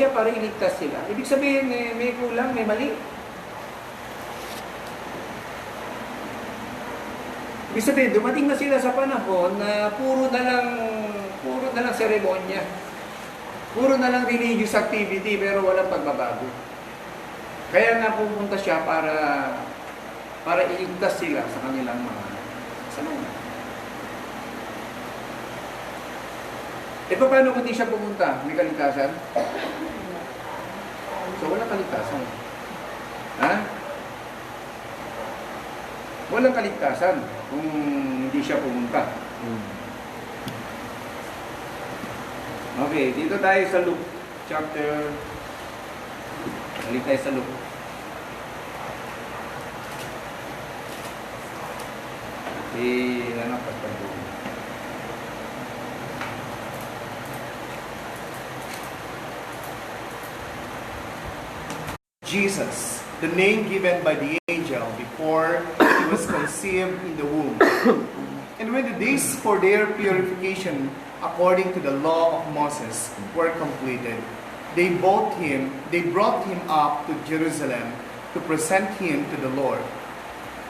siya para iligtas sila. Ibig sabihin, may kulang, may mali. Ibig sabihin, dumating na sila sa panahon na puro na lang seremonya. Puro na lang religious activity, pero walang pagbabago. Kaya nga pupunta siya para iligtas sila sa kanilang mga kasalanan. E paano kung di siya pumunta? May kaligtasan? So, walang kaligtasan. Ha? Walang kaligtasan kung hindi siya pumunta. Okay, dito tayo sa Luke chapter. Balik tayo sa Luke. Jesus, the name given by the angel before he was conceived in the womb. And when the days for their purification according to the law of Moses were completed, they brought him up to Jerusalem to present him to the Lord.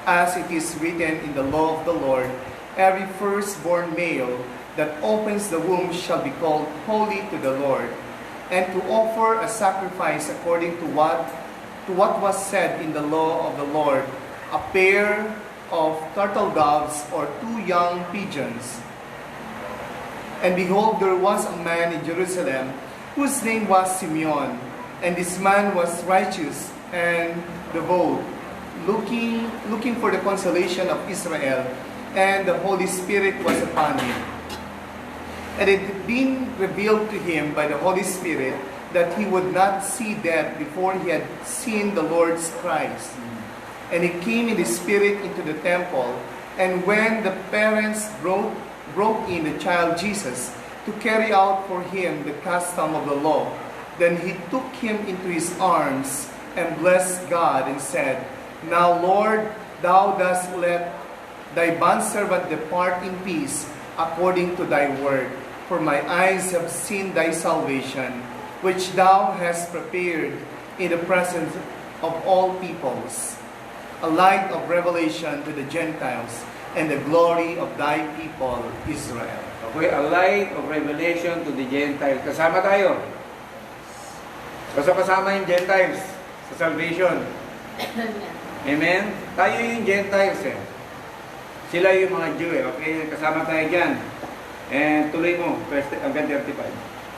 As it is written in the law of the Lord, every firstborn male that opens the womb shall be called holy to the Lord, and to offer a sacrifice according to what was said in the law of the Lord, a pair of turtle doves or 2 young pigeons. And behold, there was a man in Jerusalem whose name was Simeon, and this man was righteous and devout, looking for the consolation of Israel, and the Holy Spirit was upon him. And it had been revealed to him by the Holy Spirit that he would not see death before he had seen the Lord's Christ. And he came in the Spirit into the temple, and when the parents brought in the child Jesus to carry out for him the custom of the law, then he took him into his arms and blessed God and said, Now, Lord, thou dost let thy bondservant depart in peace according to thy word. For my eyes have seen thy salvation, which thou hast prepared in the presence of all peoples, a light of revelation to the Gentiles, and the glory of thy people, Israel. Okay, a light of revelation to the Gentiles. Kasama tayo. Kasama yung Gentiles sa salvation. Amen? Tayo yung Gentiles eh. Sila yung mga Jew eh. Okay, kasama tayo dyan. And tuloy mo, hanggang 35.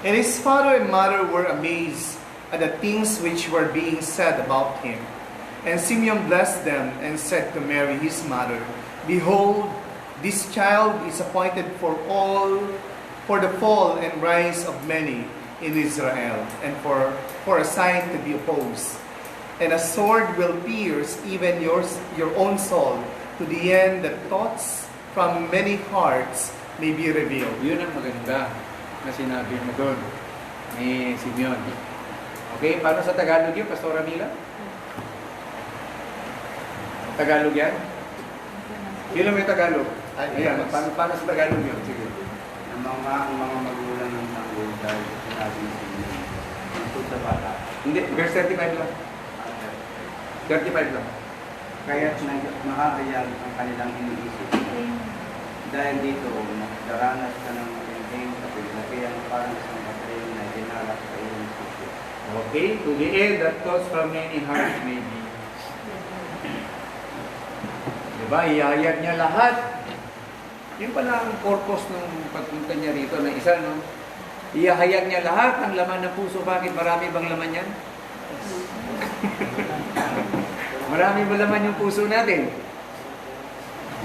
And his father and mother were amazed at the things which were being said about him. And Simeon blessed them and said to Mary his mother, Behold, this child is appointed for the fall and rise of many in Israel, and for a sign to be opposed. And a sword will pierce even your own soul, to the end that thoughts from many hearts may be revealed. Yun ang maganda na sinabi mo doon ni Simeon. Okay, paano sa Tagalog yun, Pastor Amila? Tagalog yan? Yun lang yung Tagalog. Ayan, paano sa Tagalog yun? Sige. Ang mga magulang ng tanggol dahil sinabi ni Simeon, tungkol sa bata. Hindi, verse 35 lang. 35 lang. Kaya't nakakayag ang kanilang iniisip. Dahil dito, daranas ka ng matinding kapilakihan parang isang baterya na dinalak sa iyong sisip. Okay, to the end that thoughts from many hearts may be. Diba, ihayag niya lahat. Yun pala ang purpose ng pagpunta niya rito na isa, no? Ihayag niya lahat ang laman ng puso. Bakit? Marami bang laman yan? Marami ba laman yung puso natin?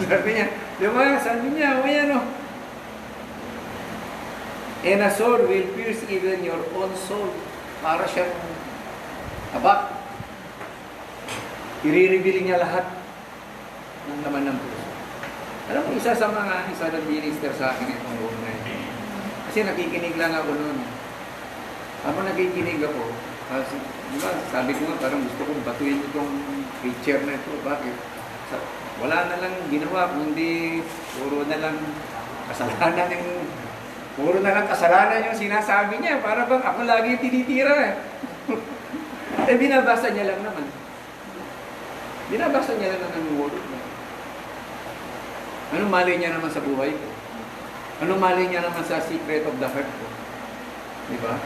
Sabi niya, diba? Sabi niya, o yan, no? And a sword will pierce even your own soul. Para siyang tabak. I-reveal niya lahat ng laman ng puso. Alam mo, isa nag-minister sa akin itong buong na ito. Kasi nakikinig lang ako noon. Habang nakikinig ako, diba, sabi ko nga, parang gusto kong batuin itong preacher na ito. Bakit? Wala na lang ginawa, kundi puro na lang kasalanan Puro na lang kasalanan yung sinasabi niya. Para bang ako lagi yung tinitira eh. Eh, binabasa niya lang naman. Binabasa niya lang naman yung word niya. Anong mali niya naman sa buhay ko? Anong mali niya naman sa secret of the heart ko? Di ba?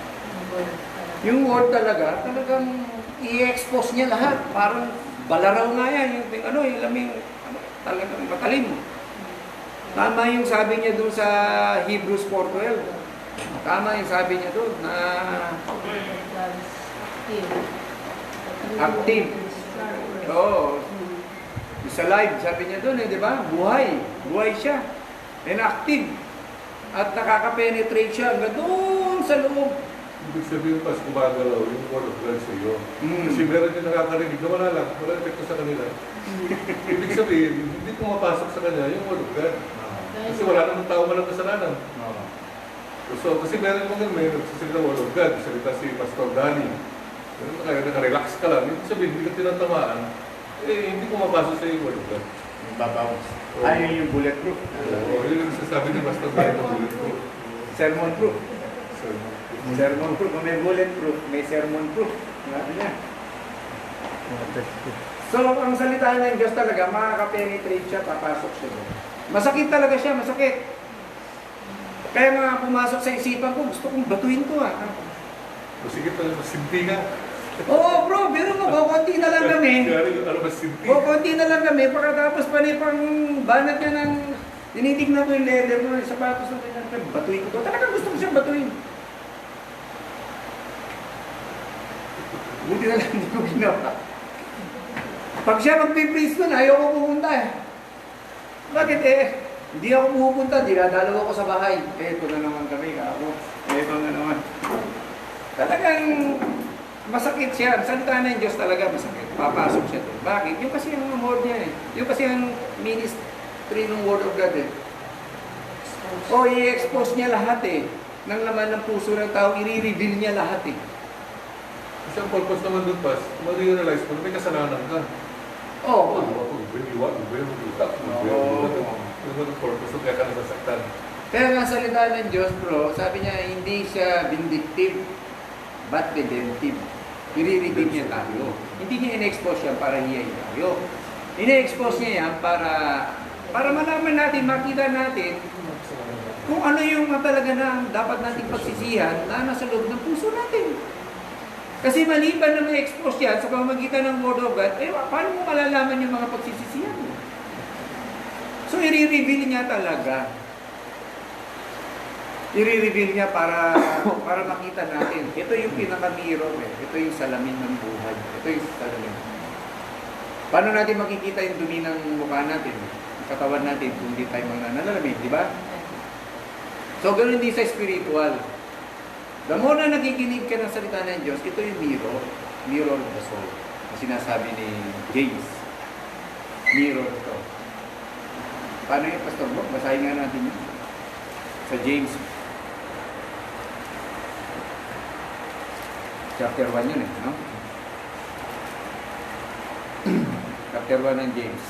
Yung word talaga, talagang i-expose niya lahat. Parang balaraw nga yan. Yung laming, talagang matalim. Tama yung sabi niya doon sa Hebrews 4:12. Tama yung sabi niya doon na active. Oo. Sa live, sabi niya doon di ba? Buhay. Buhay siya. And active. At nakaka-penetrate siya hanggang doon sa loob. Ibig sabihin pas gumagalaw yung word of God sa iyo. Kasi meron yung nakakarinig na wala lang, wala epekto sa kanila. Ibig sabihin, hindi pumapasok sa kanya yung word of God. Kasi wala namang tao walang kasalanan. So, kasi meron mo may nagsasalita ng word of God, salita si Pastor Danny. Kaya nakarelax ka lang, ibig sabihin, hindi ka tinatamaan, hindi pumapasok sa iyo yung word of God. Babaw. Ayun yung bulletproof. Oo, yun yung sasabi ni Pastor Danny ng bulletproof. Sermon proof. Sermon proof. Kung may bulletproof, may sermon proof. Sabi niya. So, ang salita ng Diyos talaga, makaka-penetrate siya, papasok siya. Masakit talaga siya, masakit. Kaya nga pumasok sa isipan ko, gusto kong batuhin ko Sige pala, masinti ka. Oo bro, pero mo, kukunti na lang kami. Masinti. Kukunti na lang kami, pagkatapos pa ni pang banat niya ng, tinitignan ko yung leather ko, yung sapatos na ganyan, batuhin ko to. Talagang gusto ko siyang batuhin. Buti na lang hindi ko ginawa. Pag siya magpipreach doon, ayoko pupunta Bakit hindi ako pupunta, dinadalaw ako sa bahay. Ito na naman kami, ako. Ito na naman. Talagang masakit siya. Salita ng Diyos talaga masakit. Papasok siya doon. Bakit? Yung kasi ang word niya Yung kasi ang ministry ng Word of God i-expose niya lahat ng laman ng puso ng tao, i-reveal niya lahat Kasi ang purpose naman doon, Pas, ma-realize mo na may kasalanan ka. Oo. Yung purpose, kaya ka nasasaktan. Kaya nga salita ng Diyos, bro, sabi niya, hindi siya vindictive, but redemptive. I-redeem niya tayo. Hindi niya in-expose yan para hiyain tayo. In-expose niya yan para malaman natin, makita natin, kung ano yung talaga na dapat nating pagsisihan na nasa loob ng puso natin. Kasi maliban na may expose yan sa pamamagitan ng Word of God, paano mo malalaman yung mga pagsisisihan mo? So, i-reveal niya talaga. I-reveal niya para makita natin. Ito yung pinaka-mirror Ito yung salamin ng buhay. Ito yung salamin. Paano natin makikita yung dumi ng mukha natin? Ang katawan natin kung hindi tayo mananalamig, di ba? So, ganoon din sa spiritual. The more na nakikinig ka ng salita ng Diyos, ito yung mirror of the soul. Ang sinasabi ni James. Mirror ito. Paano yung Pastor Bob? Basahin nga natin yun. Sa James. Chapter 1 yun no? Chapter 1 ng James.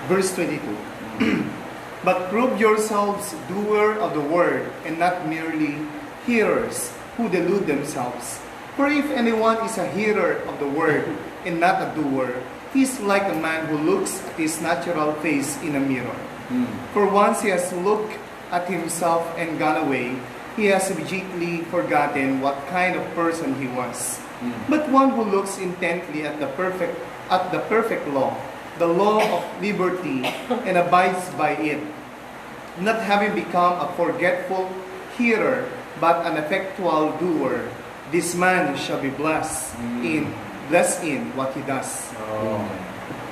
Verse 22. But prove yourselves doer of the word, and not merely hearers who delude themselves. For if anyone is a hearer of the word, and not a doer, he is like a man who looks at his natural face in a mirror. For once he has looked at himself and gone away, he has immediately forgotten what kind of person he was. But one who looks intently at the perfect law, the law of liberty, and abides by it, not having become a forgetful hearer, but an effectual doer, this man shall be blessed in what he does.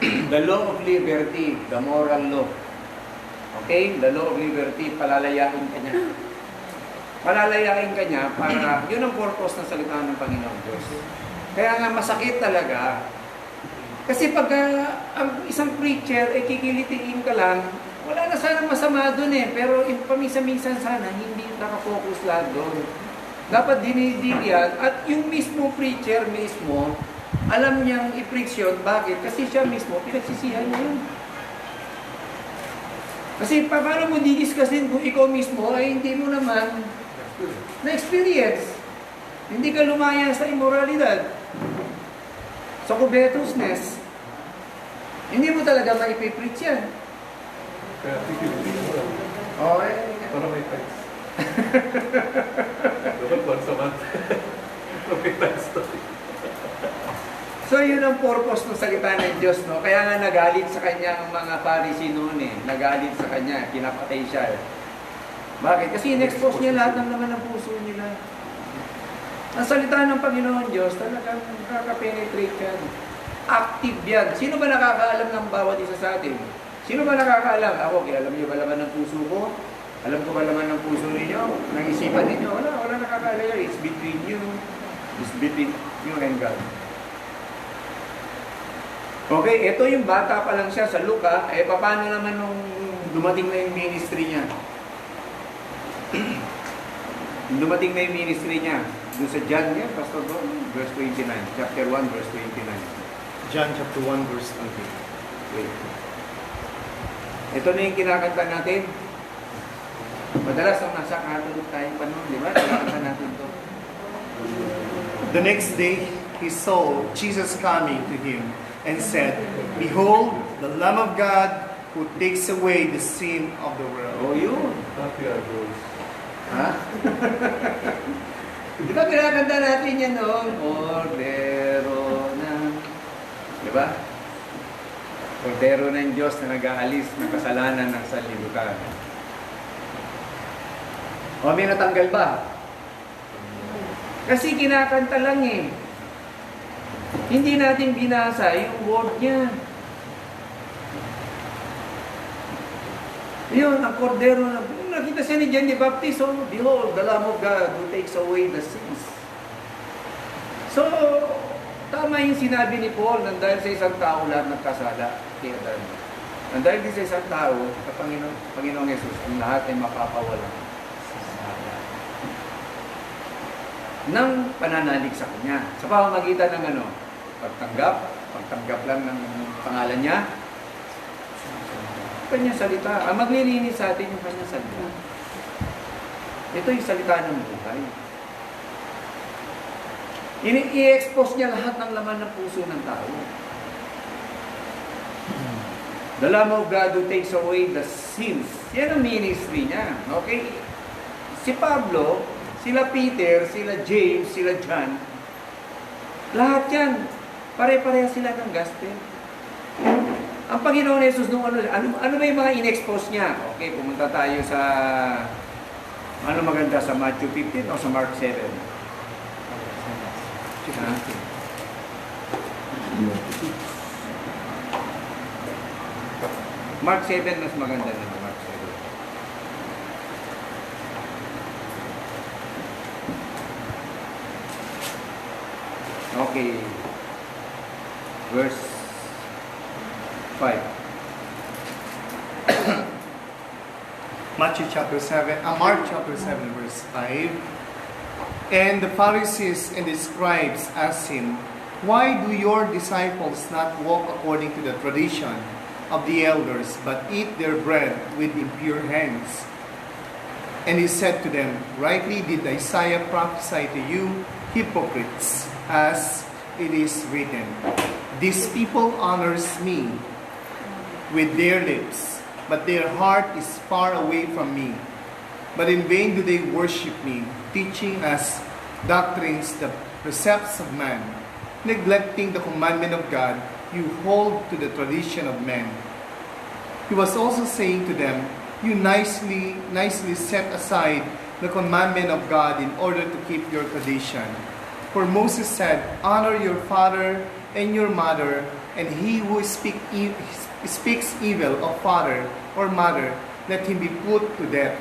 The law of liberty, the moral law. Okay? The law of liberty, palalayain ka niya. Palalayain ka niya para, yun ang purpose ng salita ng Panginoon Diyos. Kaya nga masakit talaga. Kasi pag ang isang preacher, kikilitiin ka lang, wala na sana masama doon pero paminsan-minsan sana, hindi nakafocus lang doon. Dapat dinidil yan, at yung mismo preacher mismo, alam niyang i-preach yun. Bakit? Kasi siya mismo, pinagsisihan niya yun. Kasi paano mo didiscusin kung ikaw mismo ay hindi mo naman na-experience. Hindi ka lumaya sa immoralidad, sa covetousness. Hindi mo talaga maipipreach yan. Kaya tigil-tigil mo lang. Okay. Para may times. Dapat once a month. Para may times to. So yun ang purpose ng salita ng Diyos, no? Kaya nga nagalit sa kanya ang mga Pharisee noon eh. Nagalit sa kanya, kinapatay siya eh. Bakit? Kasi in-expose niya lahat ng laman ng puso nila. Ang salita ng Panginoon Diyos talagang nakaka-penetrate yan. Active yan. Sino ba nakakaalam ng bawat isa sa atin? Sino ba nakakaalam? Ako, alam niyo ba laman ng puso ko? Alam ko ba laman ng puso ninyo? Ng isipan ninyo? Wala nakakaalam. It's between you. It's between you and God. Okay, ito yung bata pa lang siya sa Luka. Eh, paano naman nung dumating na yung ministry niya? Dumating na yung ministry niya. Doon sa John niya, Pastor Bo, verse 29. Chapter 1, verse 29. John chapter 1 verse 20. Wait. Ito na yung kinakanta natin. Madalas nung nasa Catholic tayo pa noon, di ba? Kinakanta natin to. The next day, he saw Jesus coming to him and said, "Behold, the Lamb of God who takes away the sin of the world." Oh, yun. Happy Agos. Ha? Di ba kinakanta natin yan noon? Cordero ng... Di ba? Cordero ng Diyos na nag-aalis ng kasalanan ng sanlibutan. O may natanggal ba? Kasi kinakanta lang eh. Hindi natin binasa yung word niya. Yun, ang kordero na... Nakita siya ni John the Baptist, oh, behold, the Lamb of God who takes away the sins. So, tama yung sinabi ni Paul, nang dahil sa isang tao lahat nagkasala. Nang dahil din sa isang tao, sa Panginoong Jesus, ang lahat ay mapapawala sa sala ng pananalig sa Kanya. Sa pamamagitan ng ano? Pagtanggap lang ng pangalan niya, Kanyang salita. Ang maglilinis sa atin yung Kanyang salita. Ito yung salita ng buhay. I-expose niya lahat ng laman ng puso ng tao. The Lamb of God who takes away the sins. Yan ang ministry niya. Okay? Si Pablo, sila Peter, sila James, sila John, lahat yan, pare-pareha sila ng gospel. Ang Panginoon Jesus nung ano ba yung mga in-expose niya? Okay, pumunta tayo sa ano maganda sa Matthew 15 o sa Mark 7? Mark 7 mas maganda na Mark 7. Okay. Verse 5. Mark chapter 7 verse 5. And the Pharisees and the scribes asked him, "Why do your disciples not walk according to the tradition of the elders, but eat their bread with impure hands?" And he said to them, "Rightly did Isaiah prophesy to you, hypocrites, as it is written, This people honors me with their lips, but their heart is far away from me. But in vain do they worship me, teaching as doctrines the precepts of man. Neglecting the commandment of God, you hold to the tradition of men." He was also saying to them, "You nicely set aside the commandment of God in order to keep your tradition. For Moses said, 'Honor your father and your mother,' and he who speaks evil of father or mother, let him be put to death.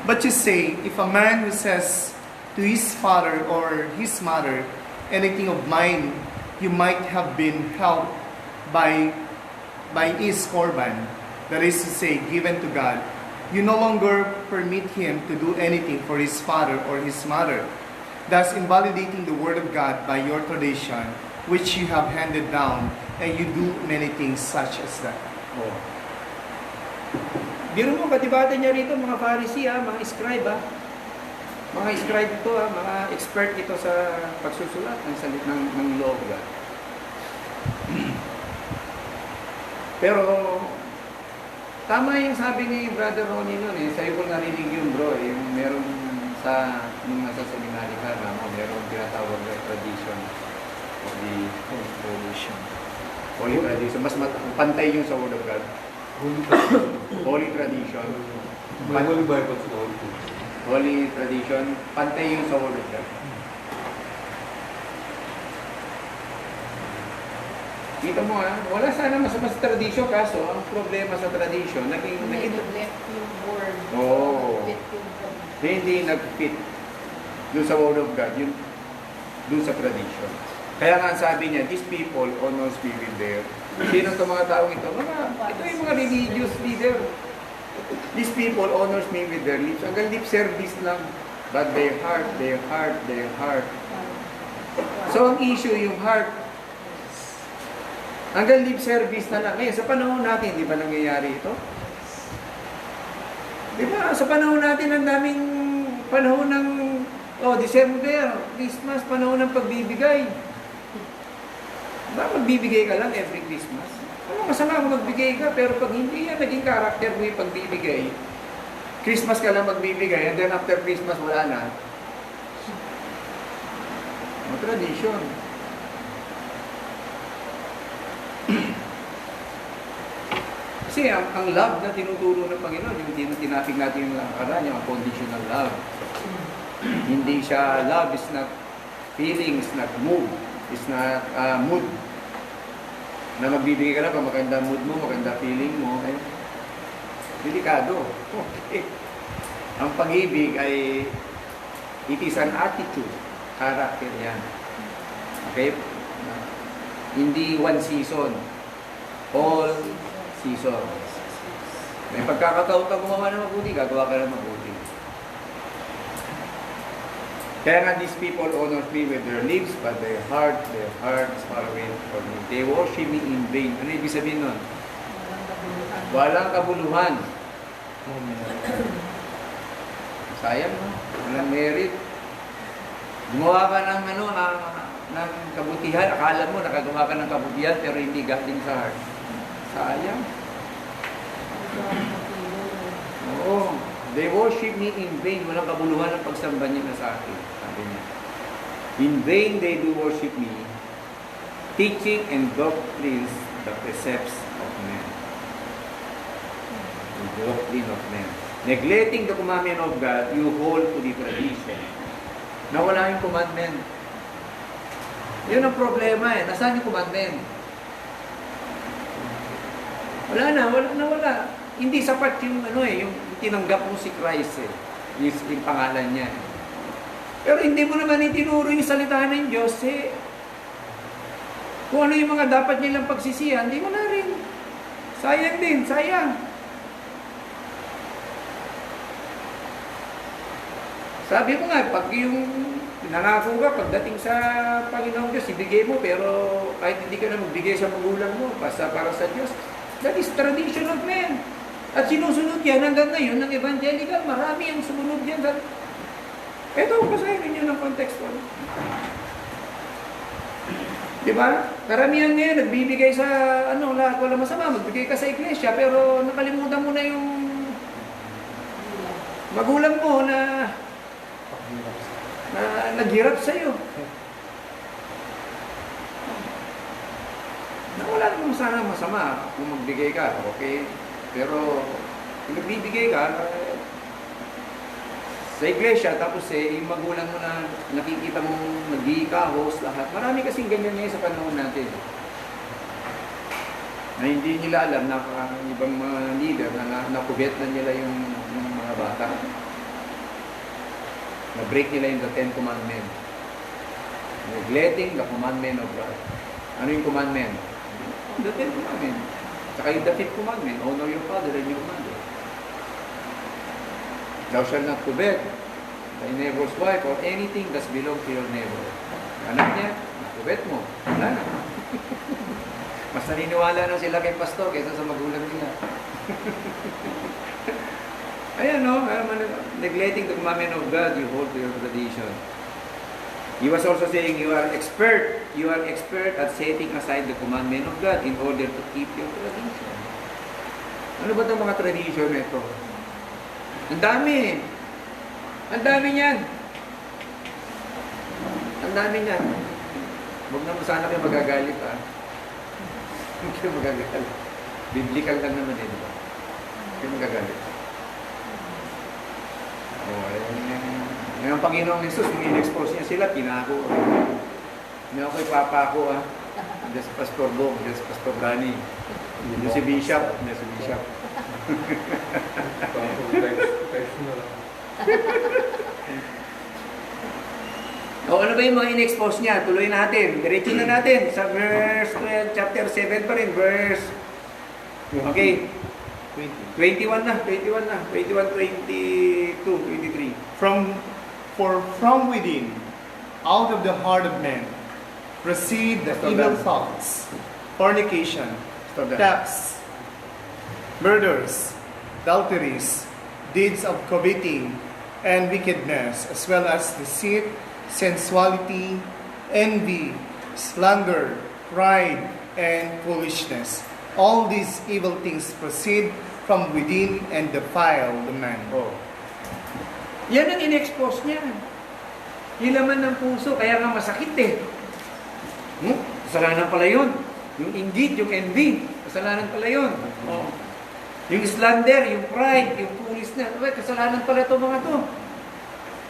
But you say, if a man who says to his father or his mother, 'Anything of mine you might have been helped by his korban,' that is to say, given to God, you no longer permit him to do anything for his father or his mother, thus invalidating the word of God by your tradition, which you have handed down, and you do many things such as that." Oh. Biro mo, katibatan niya rito, mga Pharisee, mga scribe, mga scribe ito, mga expert ito sa pagsusulat ng salit ng law of God. Pero, tama yung sabi ni Brother Ronnie noon sa'yo ko narinig yung bro, yung meron nung nasa seminary ka, meron tinatawag na tradition of the Holy Tradition. Mas pantay yung sa Word of God. Holy Tradition. May Holy Bible sa Holy. Holy Tradition, pantay yung sa Word of God. Kita mo wala sana masama sa tradition, kaso ang problema sa tradition, naging Left yung word. Oo. Fit yung word. hindi nag-fit doon sa Word of God, yun doon sa tradition. Kaya nga sabi niya, these people honors me with their. Sino itong mga taong ito? Ito yung mga religious leader. These people honors me with their lips. Hanggang lip service lang. But their heart. So ang issue yung heart. Hanggang lip service na lang. Ngayon, sa panahon natin, di ba nangyayari ito? Di ba? Sa panahon natin, ang daming panahon ng December, Christmas, panahon ng pagbibigay. Ba, magbibigay ka lang every Christmas? Ano masama kung magbigay ka, pero pag hindi yan naging karakter mo yung pagbibigay, Christmas ka lang magbibigay, and then after Christmas, wala na. Tradition. Kasi ang love na tinuturo ng Panginoon, yung tinapig natin yung nakaraan, yung conditional love. Hindi siya, love is not feeling, is not mood, is not mood. Na magbibigay ka lang pag maganda mood mo, maganda feeling mo, delikado. Okay. Ang pag-ibig ay, it is an attitude, character yan. Okay? Hindi one season, all season. May pagkakataon ka gumawa ng mabuti, gagawa ka ng mabuti. Kaya nga these people honor me with their lips, but their heart is far away from me. They worship me in vain. Ano ibig sabihin nun? Walang kabuluhan. Sayang, no? Walang merit. Gumawa ka ng ng kabutihan, akala mo nakagawa ka ng kabutihan, pero hindi galing sa heart. Sayang. Oo. They worship me in vain. Walang kabuluhan ang pagsamba niya sa akin. Sabi niya. In vain they do worship me, teaching and doctrines the precepts of men. The doctrine of men. Neglecting the commandment of God, you hold to the tradition. Nawala yung commandment. Yun ang problema Nasaan yung commandment? Wala. Hindi sapat yung yung tinanggap mo si Christ yung pangalan niya. Pero hindi mo naman itinuro yung salita ng Diyos kung ano yung mga dapat nilang pagsisihan, hindi mo na rin. Sayang din, sayang. Sabi mo nga, pag yung nangako ka, pagdating sa Panginoong Diyos, ibigay mo, pero kahit hindi ka na magbigay sa magulang mo, basta para sa Diyos, that is tradition of men. At sinusunod yan hanggang ngayon ng evangelical, marami ang sumunod yan. Ito, basahin ninyo ng konteksto. Diba? Karamihan ngayon, nagbibigay sa, lahat, wala masama, magbigay ka sa iglesia, pero nakalimutan mo na yung magulang mo na naghirap sa'yo. Wala namang sana masama kung magbigay ka, okay? Pero kung nagbibigay ka sa iglesia, tapos yung magulang mo na nakikita mong nag-iikahos lahat. Marami kasing ganyan ngayon sa panahon natin. Na hindi nila alam na ibang mga leader na nakubet na nila yung mga bata. Na-break nila yung the Ten Commandments. Neglecting the commandment of God. Ano yung commandment? The Ten Commandments. Saka yung the Fifth Commandment, honor your father and your mother. Thou shalt not covet thy neighbor's wife or anything that belongs to your neighbor. Anak niya, nakubet mo. Wala na. Mas naniniwala na sila kay pastor kaysa sa magulang nila. Ayan, no? Neglecting the commandment of God, you hold to your tradition. He was also saying, you are expert at setting aside the commandment of God in order to keep your tradition. Ano ba itong mga tradition na ito? Ang dami. Ang dami niyan. Ang dami niyan. Huwag naman sana kayo magagalit, ha? Huwag kayo magagalit. Biblical lang naman, di ba? Huwag kayo magagalit. Ngayon, Panginoong Jesus, nung in-expose niya sila, pinako. Ngayon ako'y papako, ha? Just Pastor Bong, just Pastor Danny. Yung si Bishop, yung si Bishop. Text na lang. O ano ba yung mga in-expose niya? Tuloy natin. Diretso na natin. Sa verse 12, chapter 7 pa rin. Verse, okay. 21 na. 21, 22, 23. For from within, out of the heart of man, proceed the evil thoughts, fornication, thefts, murders, adulteries, deeds of coveting, and wickedness, as well as deceit, sensuality, envy, slander, pride, and foolishness. All these evil things proceed from within and defile the man. Oh. Yan ang in-expose niya. Yung laman ng puso, kaya nga masakit eh. Kasalanan pala yun. Yung inggit, yung envy, kasalanan pala yun. Oh. Yung slander, yung pride, yung foolishness, kasalanan pala ito mga to.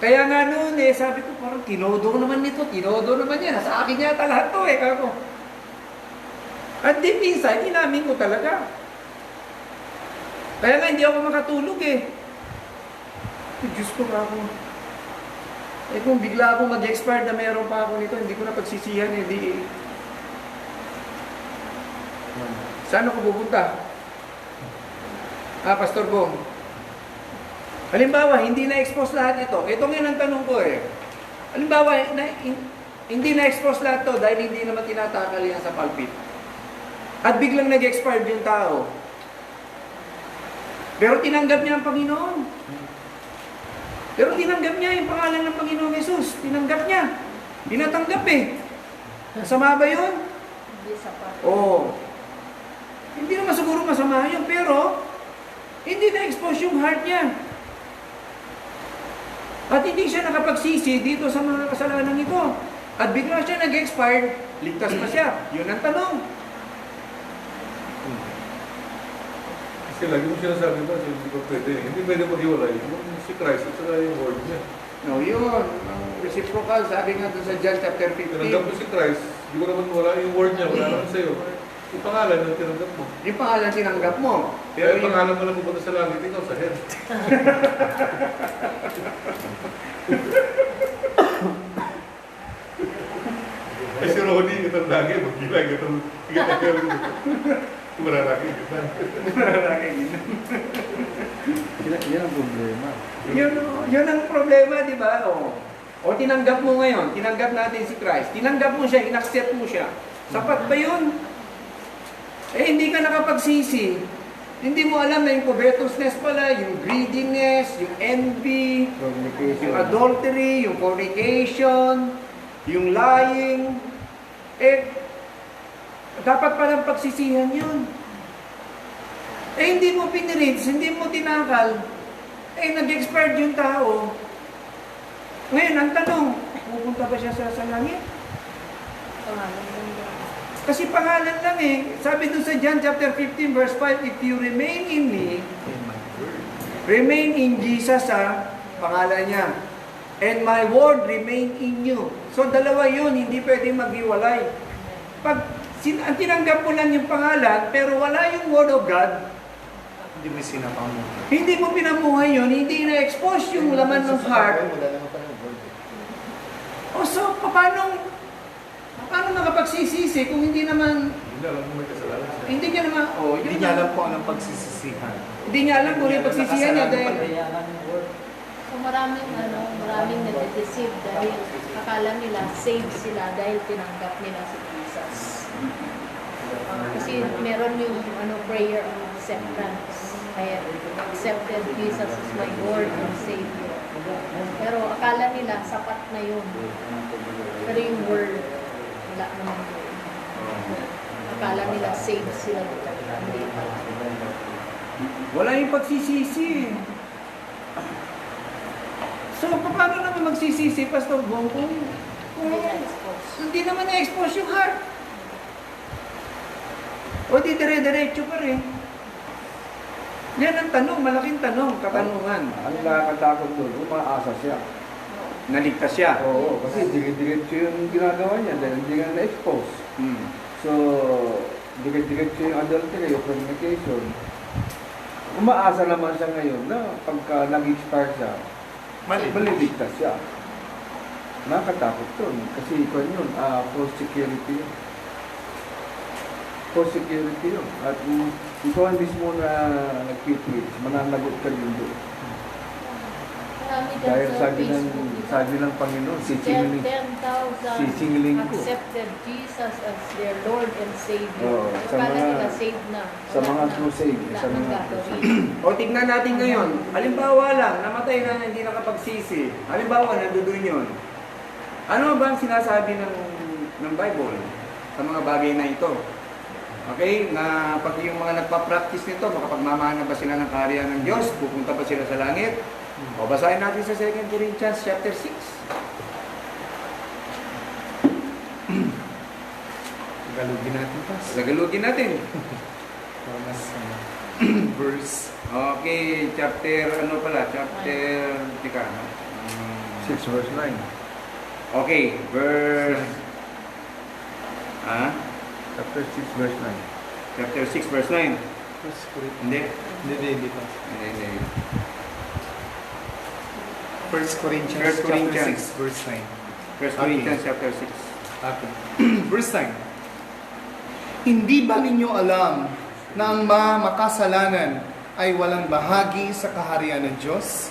Kaya nga noon eh, sabi ko parang tinodo naman nito, tinodo naman yan. Sa akin yata lahat to eh, kako. At deep inside, inamin ko talaga. Kaya nga hindi ako makatulog eh. Diyos ko ako. Eh kung bigla akong mag-expire na meron pa ako nito, hindi ko na pagsisihan, hindi. Saan ako pupunta? Pastor Bong. Halimbawa, hindi na-expose lahat ito. Ito nga ang tanong ko eh. Halimbawa, hindi na-expose lahat ito dahil hindi naman tinatakal yan sa pulpit. At biglang nag-expire yung tao. Pero tinanggap niya ang Panginoon. Pero tinanggap niya yung pangalan ng Panginoong Jesus. Tinanggap niya. Tinatanggap eh. Masama ba yun? Hindi sapat. Oo. Hindi naman siguro masama yun, pero hindi na-expose yung heart niya. At hindi siya nakapagsisi dito sa mga kasalanan ito. At bigla siya nag-expire, ligtas pa siya. Yun ang tanong. Kasi lagi mo sinasabi ba, hindi pa pwede. Hindi pwede maghiwalay. Si Christ at saka yung word niya. No, yun. Ang reciprocal, sabi nga doon sa John chapter 15. Tinanggap mo si Christ, hindi ko naman wala yung word niya, wala naman sa'yo. Yung pangalan na tinanggap mo. Yung pangalan tinanggap mo. Pero yung pangalan mo lang pupunta sa langit, ikaw sa hell. Ay si Ronnie, itong lagi, magbilang, itong hell. Mararaki, ito. Mararaki yun. Yan ang problema. Yun ang problema, di ba? O tinanggap mo ngayon, tinanggap natin si Christ. Tinanggap mo siya, inaccept mo siya. Sapat ba yun? Eh, hindi ka nakapagsisi. Hindi mo alam na yung covetousness pala, yung greediness, yung envy, yung adultery, yung fornication, yung lying. Eh, dapat palang pagsisihan yun. Eh, hindi mo pinirits, hindi mo tinakal. Eh, nag-expired yung tao. Ngayon, ang tanong, pupunta ba siya sa langit? Pangalan lang yan. Kasi pangalan lang eh. Sabi dun sa John chapter 15 verse 5, if you remain in me, remain in Jesus pangalan niya. And my word remain in you. So dalawa yun, hindi pwedeng maghiwalay. Pag ang tinanggap mo lang yung pangalan, pero wala yung word of God, Hindi mo sinapang mo. hindi mo pinamuhay yun, hindi na-expose yung laman ng heart. O so, paano nakapagsisisi kung hindi naman, Hindi na alam mo may kasalanan siya. hindi niya naman, Hindi niya alam kung anong pagsisisihan. Hindi niya alam kung yung pagsisihan niya dahil, So maraming nade-deceive dahil akala nila safe sila dahil tinanggap nila si Jesus. Kasi meron yung prayer of acceptance. I have accepted Jesus as my Lord and Savior. Pero akala nila sapat na yun. Pero yung word, wala naman yun. Akala nila saved sila dito. Hindi pala. Wala yung pagsisisi. So, paano naman magsisisi, Pastor Bong, kung Hindi na-expose. hindi naman na-expose yung heart? O di dire-diretso pa rin. Yan ang tanong, malaking tanong, katanungan. Ang nakakatakot doon, umaasa siya. Naligtas siya. Oo, kasi diretso yung ginagawa niya dahil hindi nga na-expose. Hmm. So, diretso yung adultery, yung fornication. Umaasa naman siya ngayon na pagka nag-expire siya, maliligtas siya. Nakakatakot doon. Kasi ito yun, false security yun. False security yun. At ikaw ang mismo na nag-preach, mananagot ka din doon. Marami dyan Dahil sa sabi Facebook, ng Panginoon, sisingilin 10,000 sisingilin ko. accepted Jesus as their Lord and Savior. Oo, sa Akala mga- nila saved na. sa Wala mga na. crusade, Wala sa nang mga gagawin. O tignan natin ngayon. Halimbawa lang, namatay na hindi nakapagsisi. Halimbawa, nandoon yun. Ano ba ang sinasabi ng Bible sa mga bagay na ito? Okay? Na pag yung mga nagpa-practice nito, makapagmamana ba sila ng kaharian ng Diyos? Pupunta ba sila sa langit? O basahin natin sa 2 Corinthians chapter 6. Tagalogin natin, Pas. Tagalogin natin. Para mas, verse. Okay, chapter, ano pala? Chapter, tika. 6 verse 9. Okay, verse, Chapter 6 verse 9. chapter 6 verse 9. First Corinthians. Hindi? Hindi, Pas. Hindi. First Corinthians, First Corinthians. chapter 6, verse 9. First Okay. Corinthians chapter 6. Okay. Verse 9. Hindi ba ninyo alam na ang mga makasalanan ay walang bahagi sa kaharian ng Diyos?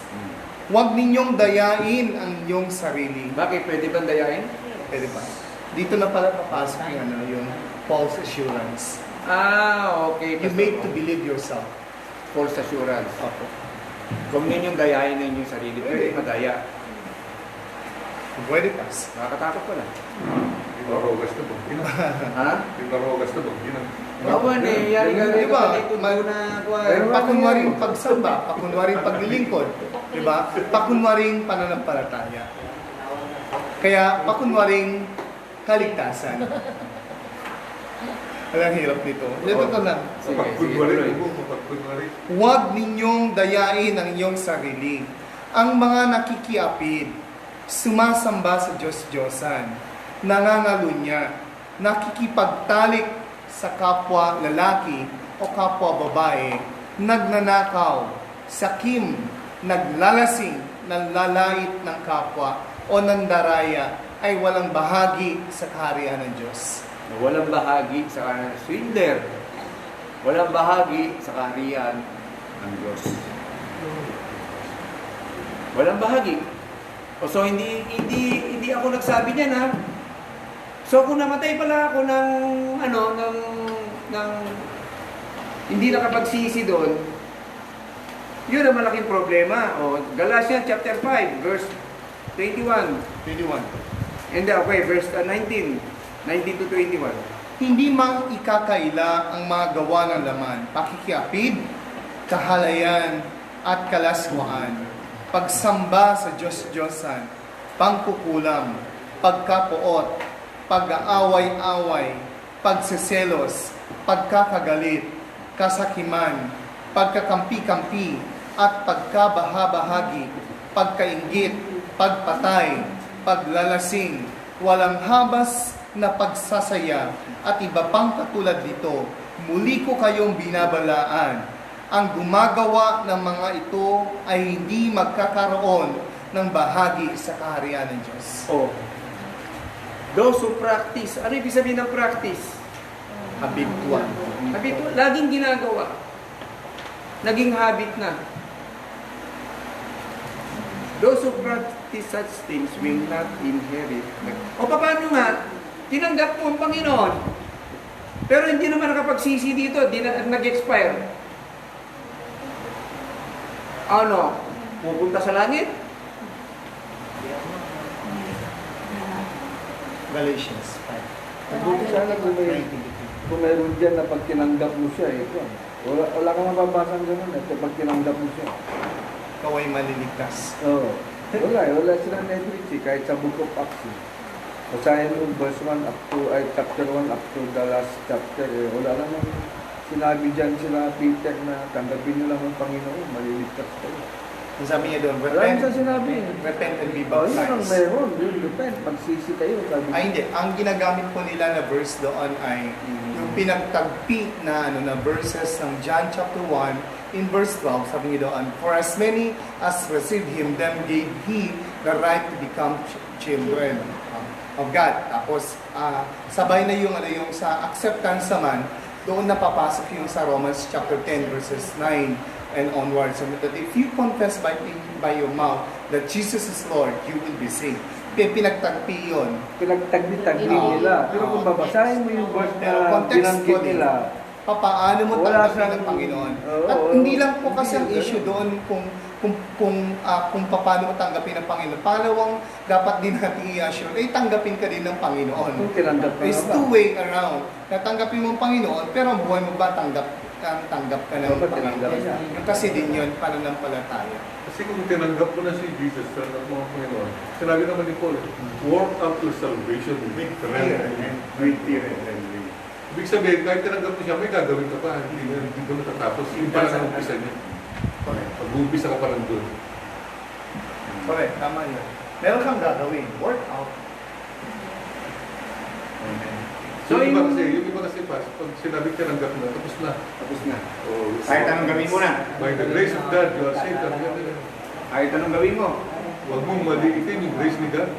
Huwag ninyong dayain ang inyong sarili. Bakit? Pwede bang dayain? Pwede ba? Dito na pala papasok yung false assurance. Okay. You make to believe yourself. False assurance. Opo. Kung ninyong dayain na inyong sarili, pwede madaya. Pwede, Pas. Nakakatakot pala. Yung marogas na bang gina. Ha? Yung marogas na bang gina. Bawan eh. Yari ka rin Diba? na Pakunwaring pagsamba, pakunwaring paglilingkod, di ba? Pakunwaring pananampalataya. Kaya pakunwaring kaligtasan. Alang hirap nito. Ito lang. Mapagkunwari mo, mapagkunwari. Huwag ninyong dayain ang inyong sarili. Ang mga nakikiapid, sumasamba sa Diyos-Diyosan, nangangalunya, nakikipagtalik sa kapwa lalaki o kapwa babae, nagnanakaw, sakim, naglalasing, nanlalait ng kapwa o nandaraya ay walang bahagi sa kaharian ng Diyos. Walang bahagi sa swindler. Walang bahagi sa kaharian ng Diyos. Walang bahagi. O so hindi ako nagsabi niyan ha. So kung namatay pala ako ng hindi nakapagsisi doon, yun ang malaking problema. O Galatians chapter 5 verse 21. 21. And okay, verse 19 to 21. Hindi mang ikakaila ang mga gawa ng laman, pakikiapid, kahalayan, at kalaswaan, pagsamba sa Diyos-Diyosan, pangkukulam, pagkapuot, pag-aaway-away, pagseselos, pagkakagalit, kasakiman, pagkakampi-kampi, at pagkabahabahagi, pagkainggit, pagpatay, paglalasing, walang habas na pagsasaya at iba pang katulad dito, muli ko kayong binabalaan. Ang gumagawa ng mga ito ay hindi magkakaroon ng bahagi sa kaharian ng Diyos. Oh. Those who practice. Ano ibig sabihin ng practice? Habituan. Habitual. Laging ginagawa. Naging habit na. Those who practice such things will not inherit. O paano nga? Tinanggap mo ang Panginoon. Pero hindi naman nakapagsisi dito. Nag-expire. ano, pupunta sa langit? Galatians Buti sana kung mayroon dyan na pag tinanggap mo siya, ito. Wala kang mababasang ganun eh, pag tinanggap mo siya. 5. Ikaw ay maliligtas. Oo. Wala silang na-preach eh, kahit sa Book of Acts. Basahin mo verse 1 up to, chapter 1 up to the last chapter, wala namang sinabi dyan sila Peter na tanggapin nyo lang ang Panginoon, maliligtas kayo. Ang sabi niya doon, Wala naman sa sinabi. repent and be Yun ang baptized. meron, yun, repent, magsisi kayo. Sabi Ay hindi, ang ginagamit po nila na verse doon ay yung pinagtagpi na verses ng John chapter 1 in verse 12, sabi niya doon, for as many as received him, them gave he the right to become children of God. Tapos sabay na yung sa acceptance naman, doon napapasok yung sa Romans chapter 10 verses 9 and onwards. So that if you confess by your mouth that Jesus is Lord, you will be saved. Pinagtagpi yun. pinagtagdi-tagdi nila. Pero kung babasahin mo yung verse Pero na context binanggit ko din. nila, Paano mo Wala tanggapin siyang- ng Panginoon? Oo, At oo. hindi lang po kasi ang Hindi, issue ganun. doon kung paano mo tanggapin ng Panginoon. Pangalawang dapat din natin i-assure, tanggapin ka din ng Panginoon. kung tinanggap ka It's na ba? two-way around. Natanggapin mo ang Panginoon, pero ang buhay mo ba tanggap ka ng Dapat tinanggap Panginoon? niya. Yung kasi din yun, pananampalataya. Kasi kung tinanggap mo na si Jesus, tinanggap mo ang Panginoon, sinabi naman ni Paul, work out your salvation with fear and great. Ibig sabihin, kahit tinanggap mo siya, may gagawin ka pa. Hindi ko natatapos. Yung pa lang ang umpisa niya. Correct. Pag-umpisa ka pa lang doon. Correct, tama yun. Meron kang gagawin. Work out. So, yung iba kasi pag sinabi tinanggap na, tapos na. Tapos na. Oh, Kahit anong gawin mo na. By the grace of God, you are saved. Kahit anong gawin mo. Huwag mong maliitin yung grace ni God.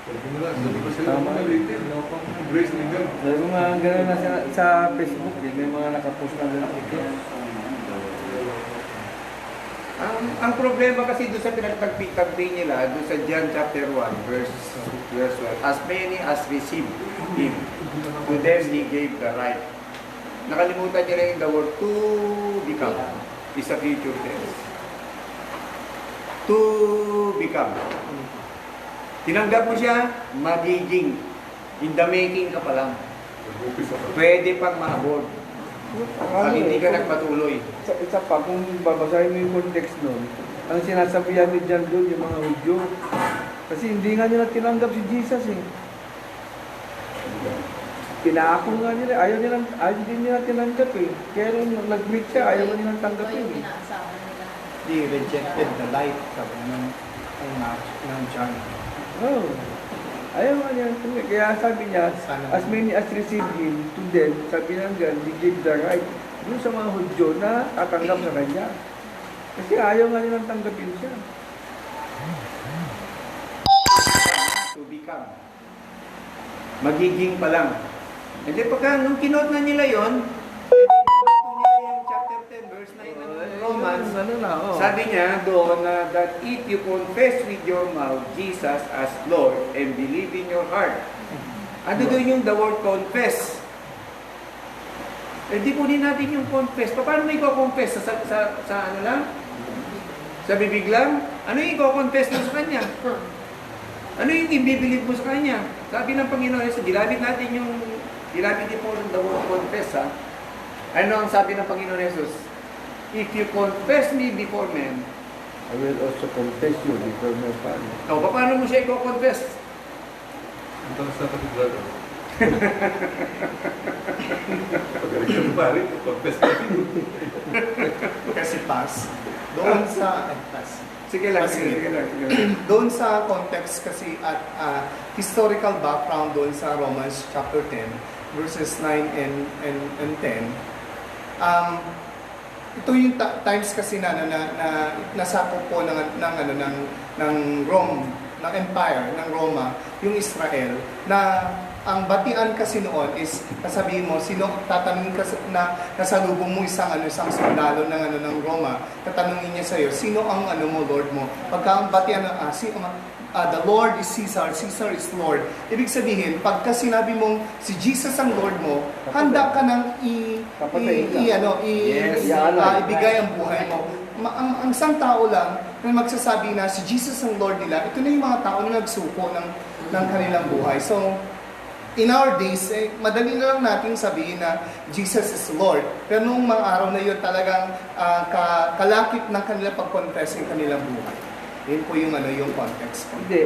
Huwag mo na, sabi ko sa'yo, huwag mong maliitin. Yung grace ni God. May mga gano'n na sa Facebook, may mga nakapost na gano'n. Ang problema kasi doon sa pinagtagpi nila, doon sa John chapter 1, verse 1, as many as received him, to them he gave the right. Nakalimutan niya lang yung the word to become. Is a future tense. To become. Tinanggap mo siya, magiging. In the making ka pa lang. Nag-umpisa ka. Pwede pang maabot. Pag hindi ka nagpatuloy. Isa pa, kung babasahin mo yung context nun, ang sinasabihan ni John doon, yung mga Hudyo. Kasi hindi nga nila tinanggap si Jesus eh. Pinaako nga nila, ayaw din nila tinanggap eh. Kaya nung nag-meet siya, ayaw nga nilang Ito tanggapin yung eh. pinaasawa nila. They rejected the light, sabi ng John. Oh. Ayaw nga niya. Kaya sabi niya, as many as receive him, to them, sabi ng God, he gave the right doon sa mga Hudyo na tatanggap sa kanya. Kasi ayaw nga nilang tanggapin siya. To become. Magiging pa lang. Hindi pagka nung kinot na nila yon, yung chapter 10 verse 9 ng Romans, sabi niya doon na that if you confess with your mouth Jesus as Lord and believe in your heart. Ano doon yung the word confess? Eh di kunin natin yung confess. Paano may confess sa ano lang? Sa bibig lang? Ano yung confess mo sa kanya? Ano yung ibibilib mo sa kanya? Sabi ng Panginoon, ginamit natin yung ginamit din po ng the word confess, ha? Ano ang sabi ng Panginoon Jesus? If you confess me before men, I will also confess you before my Father. o paano mo siya i-confess? Ang talas na katulad. Pagaling ka pa rin, confess ka rin. Kasi doon sa Sige lang, sige lang. doon sa context kasi at historical background doon sa Romans chapter 10 verses 9 and 10. Ito yung times kasi na nasakop po ng Rome, ng Empire ng Roma, yung Israel, na ang batian kasi noon is sasabihin mo tatanungin ka na nasalubong mo isang sundalo ng Roma, tatanungin niya sa iyo, sino ang mo Lord mo? Pagka ang batian the Lord is Caesar, Caesar is Lord. Ibig sabihin, pagka sinabi mong si Jesus ang Lord mo, handa ka nang ibigay ang buhay mo. ang isang tao lang na magsasabi na si Jesus ang Lord nila, ito na yung mga tao na nagsuko ng kanilang buhay. So, in our days, madali na lang natin sabihin na Jesus is Lord. Pero nung mga araw na yun, talagang kalakip ng kanilang pag-confess ng kanilang buhay. Yun po yung, yung context po. Hindi,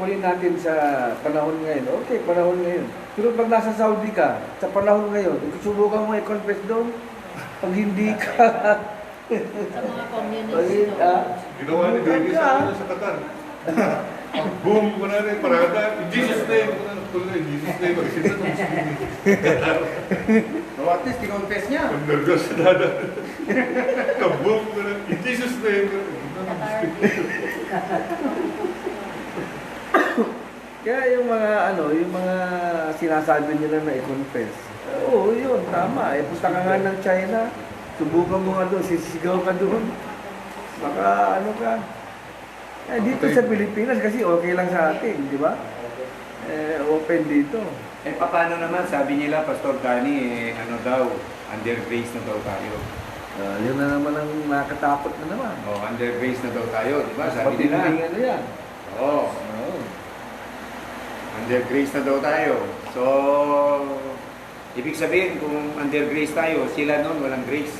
kunin natin sa panahon ngayon. Okay, panahon ngayon. Pero pag nasa Saudi ka, sa panahon ngayon, subukan mo i-confess doon. Pag hindi ka, Sa mga communities doon. Ginawa ni David sa Qatar. Boom, kuna rin, parada. In Jesus' name, in Jesus' name, magsinta ng So at least, i-confess niya. Ang nervous na dada. Kaboom, kuna, in Jesus' name. kaya yung mga sinasabi nila na i-confess. Oo, yun, tama. Punta ka nga ng China, subukan mo nga doon, sisigaw ka doon. Baka ka. Dito sa Pilipinas kasi okay lang sa atin, di ba? Open dito. Paano naman, sabi nila, Pastor Danny, under grace na daw tayo. Yun na naman ang nakatakot na naman. Under grace na daw tayo, di ba? Sabi nila. Patibingan na yan. Oo. Under grace na daw tayo. So, ibig sabihin, kung under grace tayo, sila noon walang grace.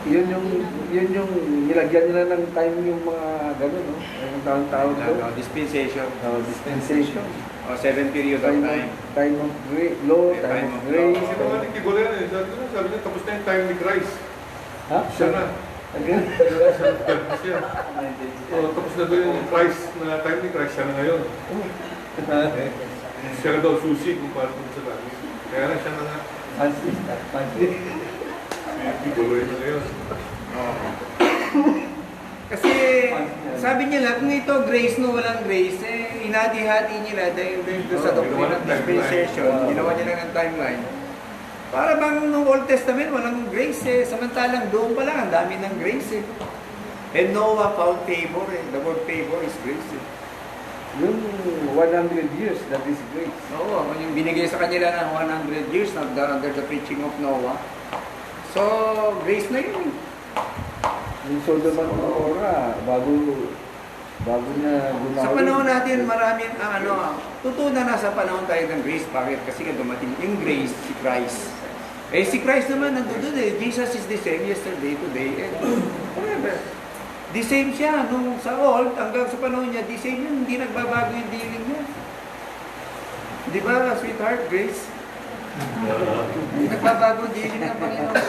Yun yung nilagyan nila ng time yung mga gano'n, no? Yung taon-taon to. Dispensation. Dispensation. 7 period of time. Time of grace, law, time of grace. Kasi mga nagkigulo yan eh. Sabi niya, tapos na yung time ni Christ. Ha? Siya na. Again? Siya. Tapos na doon yung Christ, na time ni Christ, siya na ngayon. Siya na daw susi kung paano sa langit. Kaya na siya na nga. Iguloy na ngayon. Kasi sabi nila, kung ito grace no walang grace, inati-hati nila dahil doon sa doctrine of dispensation, ginawa nila ng timeline. Para bang nung Old Testament walang grace samantalang doon pa lang ang dami ng grace And Noah found favor The word favor is grace Yung 100 years, that is grace. Oo, yung binigay sa kanila ng 100 years under the preaching of Noah. So, grace na yun. Yung Sodom at Gomorrah, bago niya gumawa. Sa panahon natin, maraming totoo na nasa panahon tayo ng grace. Bakit? Kasi dumating yung grace, si Christ. Si Christ naman nandun Jesus is the same yesterday, today, and forever. The same siya. Nung sa old, hanggang sa panahon niya, the same yun. Hindi nagbabago yung dealing niya. Di ba, sweetheart, Grace? Hindi nagbabago yung dealing ng Panginoon.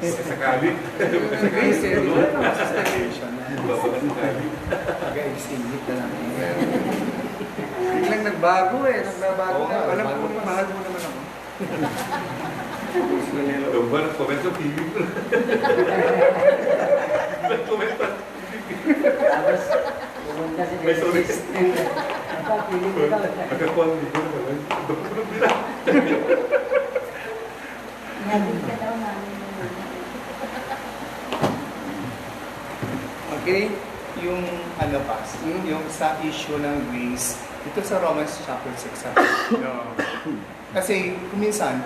Sakali. Sa Grace, di ba? Sustentation. Guys-ingit na lang. Biglang nagbago nagbabago na. Alam ko, mahal mo naman ako. Ito ba, nag-comment sa TV ko? Nag-comment sa Tapos, pumunta si May sorry. Genesis. Piling ko daw. Nagkakuha ng libro naman. Doktor nila. Nandun ka daw namin. Okay? Yung yung sa issue ng grace, ito sa Romans chapter 6. No. Kasi kuminsan,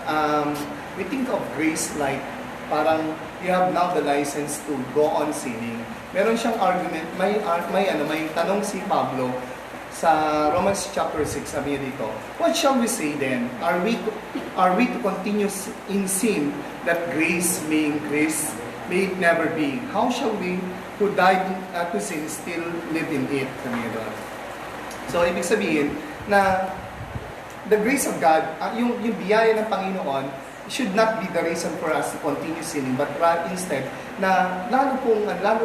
we think of grace like parang you have now the license to go on sinning. Meron siyang argument, may tanong si Pablo sa Romans chapter 6, sabi niya dito, what shall we say then? Are we to continue in sin that grace may increase? May it never be. How shall we who died to sin still live in it? Sabi niya doon. So, ibig sabihin na the grace of God, yung biyaya ng Panginoon, should not be the reason for us to continue sinning, but instead, na lalo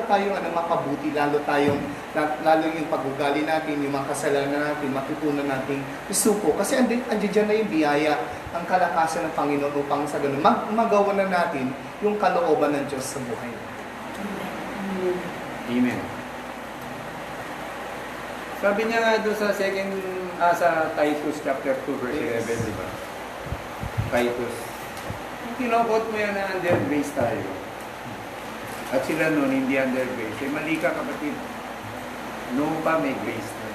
tayong makabuti, lalo yung pag-ugali natin, yung mga kasalanan natin, matutunan natin isuko. Kasi andyan na yung biyaya, ang kalakasan ng Panginoon upang sa ganun, magawa na natin yung kalooban ng Diyos sa buhay. Amen. Sabi niya nga doon sa sa Titus chapter 2 verse 11, di ba? Titus. Kung kinokot mo yan na under grace tayo, at sila noon hindi under grace, mali ka kapatid. Noon pa may grace na.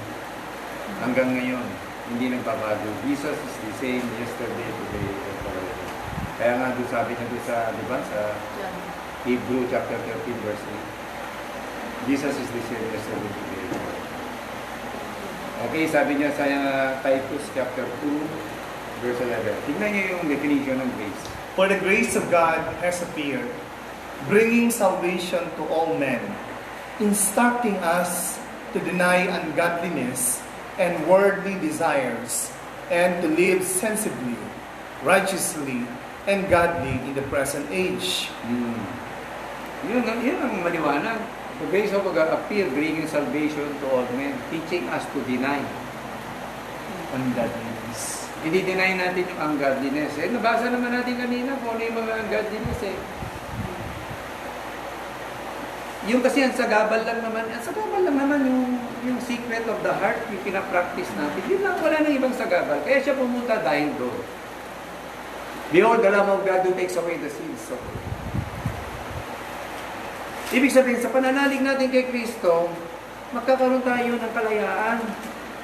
Hanggang ngayon, hindi nagbabago. Jesus is the same yesterday, today, and forever. Kaya nga doon sabi niya doon sa, di ba, sa Hebrew chapter 13 verse 8. Jesus is the same yesterday, today, and forever. Okay, sabi niya sa Titus chapter 2 verse 11. Tignan niyo yung definition ng grace. For the grace of God has appeared, bringing salvation to all men, instructing us to deny ungodliness and worldly desires, and to live sensibly, righteously, and godly in the present age. Yun ang maliwanag. The grace of God appeared, bringing salvation to all men, teaching us to deny Ungodliness. Hindi deny natin yung ungodliness. Nabasa naman natin kanina kung ano yung mga ungodliness Yung kasi ang sagabal lang naman yung secret of the heart, yung pinapractice natin. Yun lang, wala nang ibang sagabal. Kaya siya pumunta dahil doon. Behold, the Lamb of God who takes away the sins of the world. Ibig sabihin, sa pananalig natin kay Kristo, magkakaroon tayo ng kalayaan.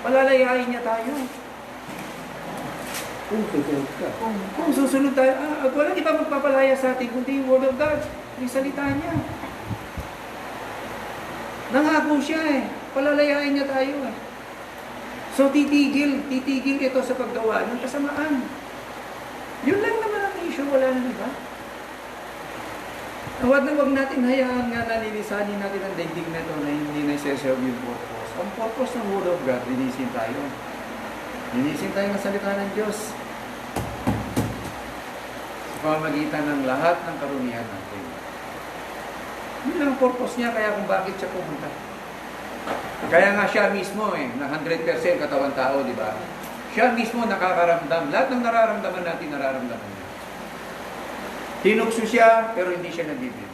Palalayain niya tayo. Kung susunod ka. Kung susunod tayo, walang iba magpapalaya sa atin kundi yung Word of God, yung salita niya. Nangako siya palalayain niya tayo So titigil ito sa paggawa ng kasamaan. Yun lang naman ang issue, wala na diba? Huwag natin hayaan nga nalilisanin natin ang daigdig na ito na hindi na-serve yung purpose. Ang purpose ng Word of God, linisin tayo. Linisin tayo ng salita ng Diyos. Sa pamamagitan ng lahat ng karunihan natin. Yun lang ang purpose niya, kaya kung bakit siya pumunta. Kaya nga siya mismo na 100% katawan tao, di ba? Siya mismo nakakaramdam. Lahat ng nararamdaman natin, nararamdaman niya. Tinukso siya, pero hindi siya nabibig.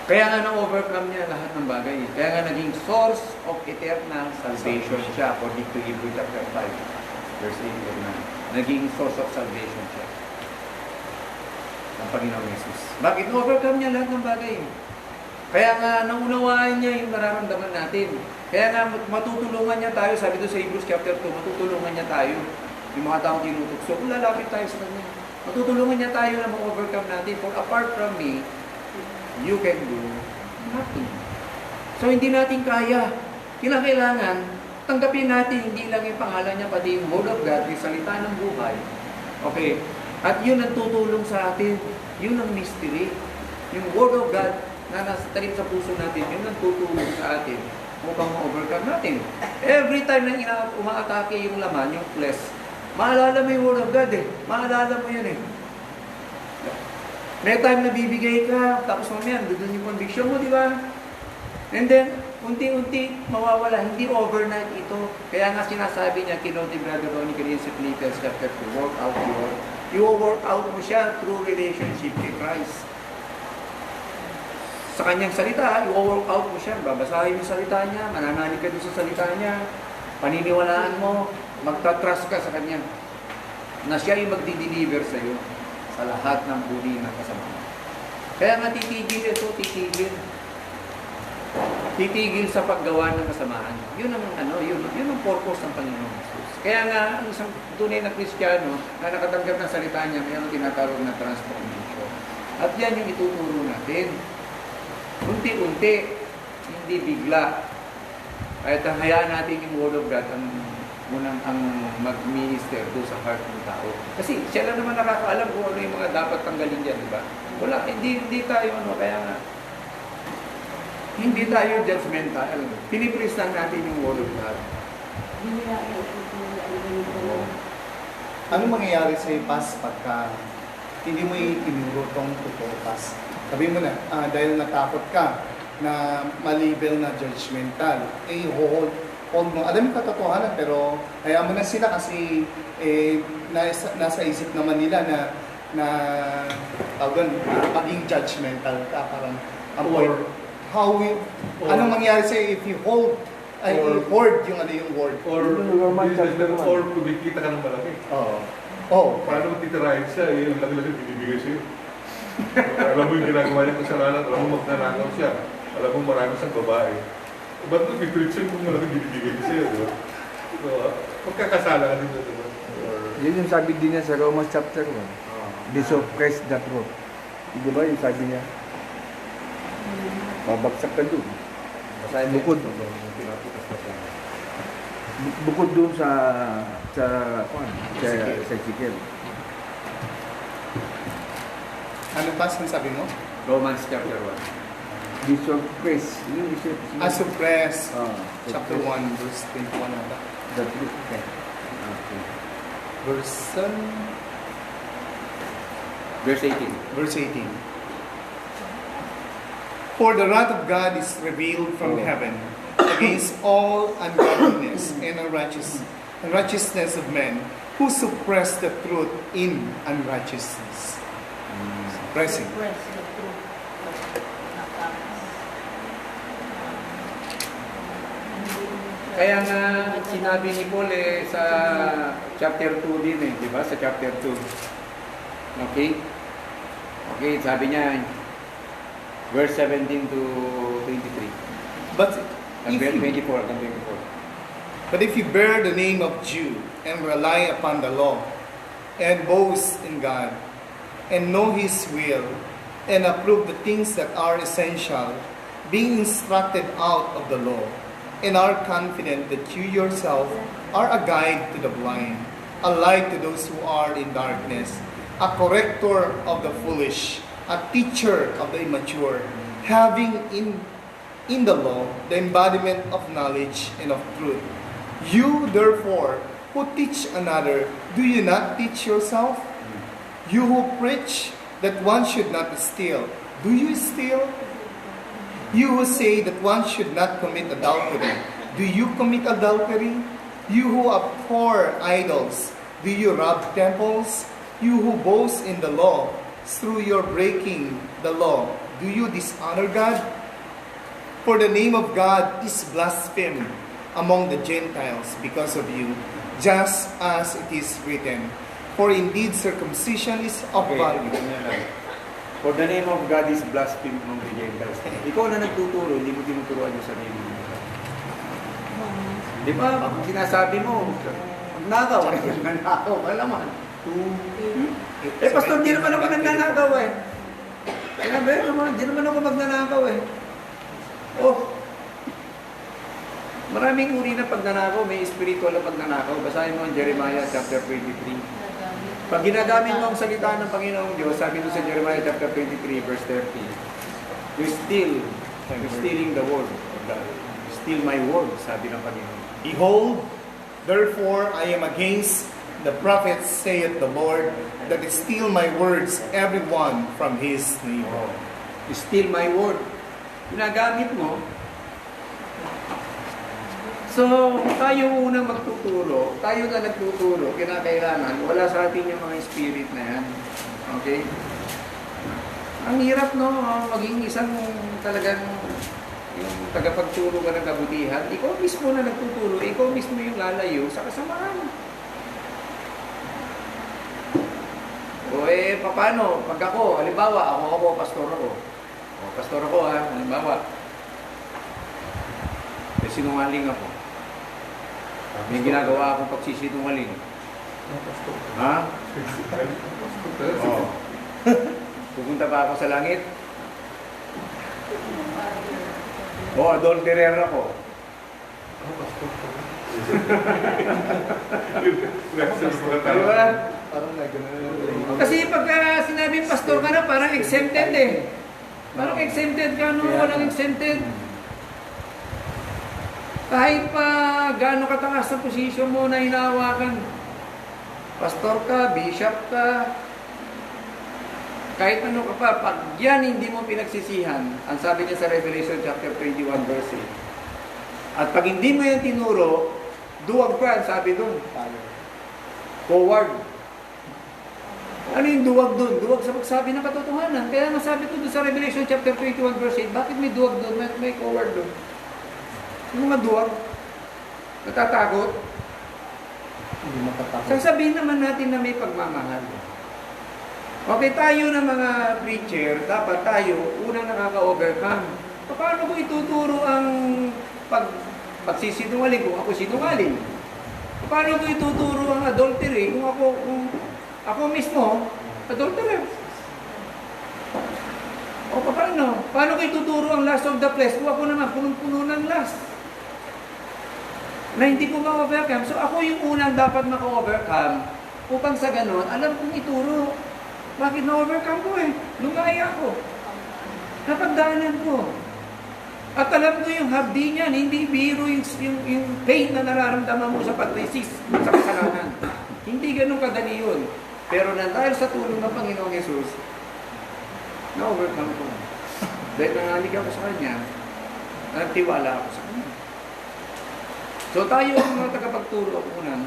Kaya nga na-overcome niya lahat ng bagay. Kaya nga naging source of eternal salvation siya, according to Hebrews chapter 5, verse 8 and 9. Naging source of salvation siya. Ang Panginoong Jesus. Bakit? Na-overcome niya lahat ng bagay. Kaya nga, naunawaan niya yung nararamdaman natin. Kaya nga, matutulungan niya tayo, sabi doon sa Hebrews chapter 2, matutulungan niya tayo, yung mga taong tinutukso, kung lalapit tayo sa Kanya. Matutulungan niya tayo na ma-overcome natin. For apart from me, you can do nothing. So, hindi natin kaya. Kailangan, tanggapin natin, hindi lang yung pangalan niya, pati yung Word of God, yung salita ng buhay. Okay? At yun ang tutulong sa atin. Yun ang mystery. Yung Word of God na nasa talim sa puso natin, yun ang tutulong sa atin upang ma-overcome natin. Every time na umaatake yung laman, yung flesh, maalala mo yung Word of God Maalala mo yun May time na bibigay ka, tapos mamaya, doon yung conviction mo, di ba? And then, unti-unti mawawala. Hindi overnight ito. Kaya nga sinasabi niya, kinote Brother Ronnie Canino sa Philippians chapter 2, work out work out mo siya through relationship kay Christ. Sa kanyang salita, i-work out mo siya. Babasahin mo yung salita niya, mananalig ka doon sa salita niya, paniniwalaan mo, magta-trust ka sa kanya na siya yung magdi-deliver sa iyo sa lahat ng uri ng kasamaan. Kaya nga titigil ito, titigil sa paggawa ng kasamaan. Yun ang purpose ng Panginoon Jesus. Kaya nga, ang isang tunay na Kristiyano na nakatanggap ng salita niya, mayroong tinatawag na transformation. At yan yung ituturo natin. Unti-unti, hindi bigla. Kahit hayaan natin yung Word of God ang mag-minister doon sa heart ng tao. Kasi siya lang naman nakakaalam kung ano yung mga dapat tanggalin dyan, di ba? Wala, hindi tayo kaya nga, hindi tayo judgmental. Pinipreach lang natin yung Word of God. Ano mangyayari sa iyo, Pas, pagka hindi mo itinuro tong totoo, Pas? Sabi mo na, dahil natakot ka na malabel na judgmental, hold mo. Alam mo katotohanan, pero hayaan mo na sila kasi nasa isip naman nila na maging judgmental ka, parang anong mangyayari sa'yo if you hoard yung word? Or kumikita ka ng malaki. Paano mo titirahin siya, yung lagi-lagi binibigay sa'yo. Alam mo yung ginagawa niya kasalanan, alam mo magnanakaw siya, alam mo marami siyang babae. Ba't mo pipreach kung malaki binibigay sa'yo, di ba? So, magkakasala ka din, di ba? Yun yung sabi din niya sa Romans chapter 1. They suppress the truth. Di ba yung sabi niya? Babagsak ka dun. Bukod, bukod dun sa Ezekiel. Ano pa sabi mo? Romans chapter 1. They suppress. Yung isip. Suppress. Ah, Chapter 1, verse 21 ata. the truth. Okay. Verse, Verse 18. verse 18. For the wrath of God is revealed from heaven against all ungodliness and unrighteousness of men who suppress the truth in unrighteousness. Suppressing. Suppress the truth. Kaya nga sinabi ni Paul sa chapter 2 din di ba? Sa chapter 2. Okay? Okay, sabi niya verse 17 to 23. But if Verse you 24 hanggang 24. But if you bear the name of Jew and rely upon the law and boast in God and know His will and approve the things that are essential, being instructed out of the law, and are confident that you yourself are a guide to the blind, a light to those who are in darkness, a corrector of the foolish, a teacher of the immature, having in the law the embodiment of knowledge and of truth. You, therefore, who teach another, do you not teach yourself? You who preach that one should not steal, do you steal? You who say that one should not commit adultery, do you commit adultery? You who abhor idols, do you rob temples? You who boast in the law, through your breaking the law, do you dishonor God? For the name of God is blasphemed among the Gentiles because of you, just as it is written, for indeed circumcision is of value. For the name of God is blasphemed among the Gentiles. Ikaw na nagtuturo, hindi mo tinuturuan yung sarili mo. Di ba? Sinasabi mo, magnakaw. Magnakaw ka naman. Pastor, di naman ako nagnanakaw Sinabi, di naman ako magnanakaw Oh, maraming uri na pagnanakaw, may spiritual na pagnanakaw. Basahin mo ang Jeremiah chapter 23. Pag ginagamit mo ang salita ng Panginoong Diyos, sabi doon sa Jeremiah chapter 23, verse 30, you're stealing the word of God. Steal my word, sabi ng Panginoon. Behold, therefore I am against the prophets, saith the Lord, that steal my words, every one from his neighbor. You steal my word. Ginagamit mo. So, tayo unang magtuturo, tayo na nagtuturo, kinakailangan, wala sa atin yung mga spirit na yan. Okay? Ang hirap, no? Maging isang talagang yung tagapagturo ka ng kabutihan, ikaw mismo na nagtuturo, ikaw mismo yung lalayo sa kasamaan. O paano? Pag ako, halimbawa, ako, pastor ako. O, pastor ako halimbawa. Sinungaling ako. May ginagawa akong pagsisinungaling. Ha? Oo. Pupunta pa ako sa langit? Adulterer ako. Diba? Kasi pagka sinabi pastor ka na, parang exempted Parang exempted ka, no? Walang exempted. Kahit pa gaano kataas sa posisyon mo na hinahawakan, pastor ka, bishop ka, kahit ano ka pa, pag yan hindi mo pinagsisihan, ang sabi niya sa Revelation chapter 21 verse 8, at pag hindi mo yan tinuro, duwag ka, sabi doon. Forward. Ano yung duwag doon? Duwag sa magsabi ng katotohanan. Kaya nasabi ko doon sa Revelation chapter 21 verse 8, bakit may duwag doon? May forward doon. Yung mga duwag, natatakot. Hindi matatakot. Sasabihin naman natin na may pagmamahal. Okay, tayo na mga preacher, dapat tayo unang nakaka-overcome. Paano ko ituturo ang pagsisinungaling kung ako sinungaling? Paano ko ituturo ang adultery kung ako mismo, Adulterer. O paano? Paano kayo tuturo ang lust of the flesh? Kung ako naman, punong-puno ng lust. Na hindi ko ma-overcome. So ako yung unang dapat maka-overcome upang sa ganon, alam kong ituro. Bakit na-overcome ko eh? Lumaya ako. Napagdaanan ko. At alam ko yung habdi niyan, hindi biro yung pain na nararamdaman mo sa pag-resist sa kasalanan. Hindi ganun kadali yun. Pero na dahil sa tulong ng Panginoong Yesus, na-overcome ko. Dahil nangalig ako sa Kanya, nagtiwala ako sa Kanya. So tayo ang mga tagapagturo ako unang.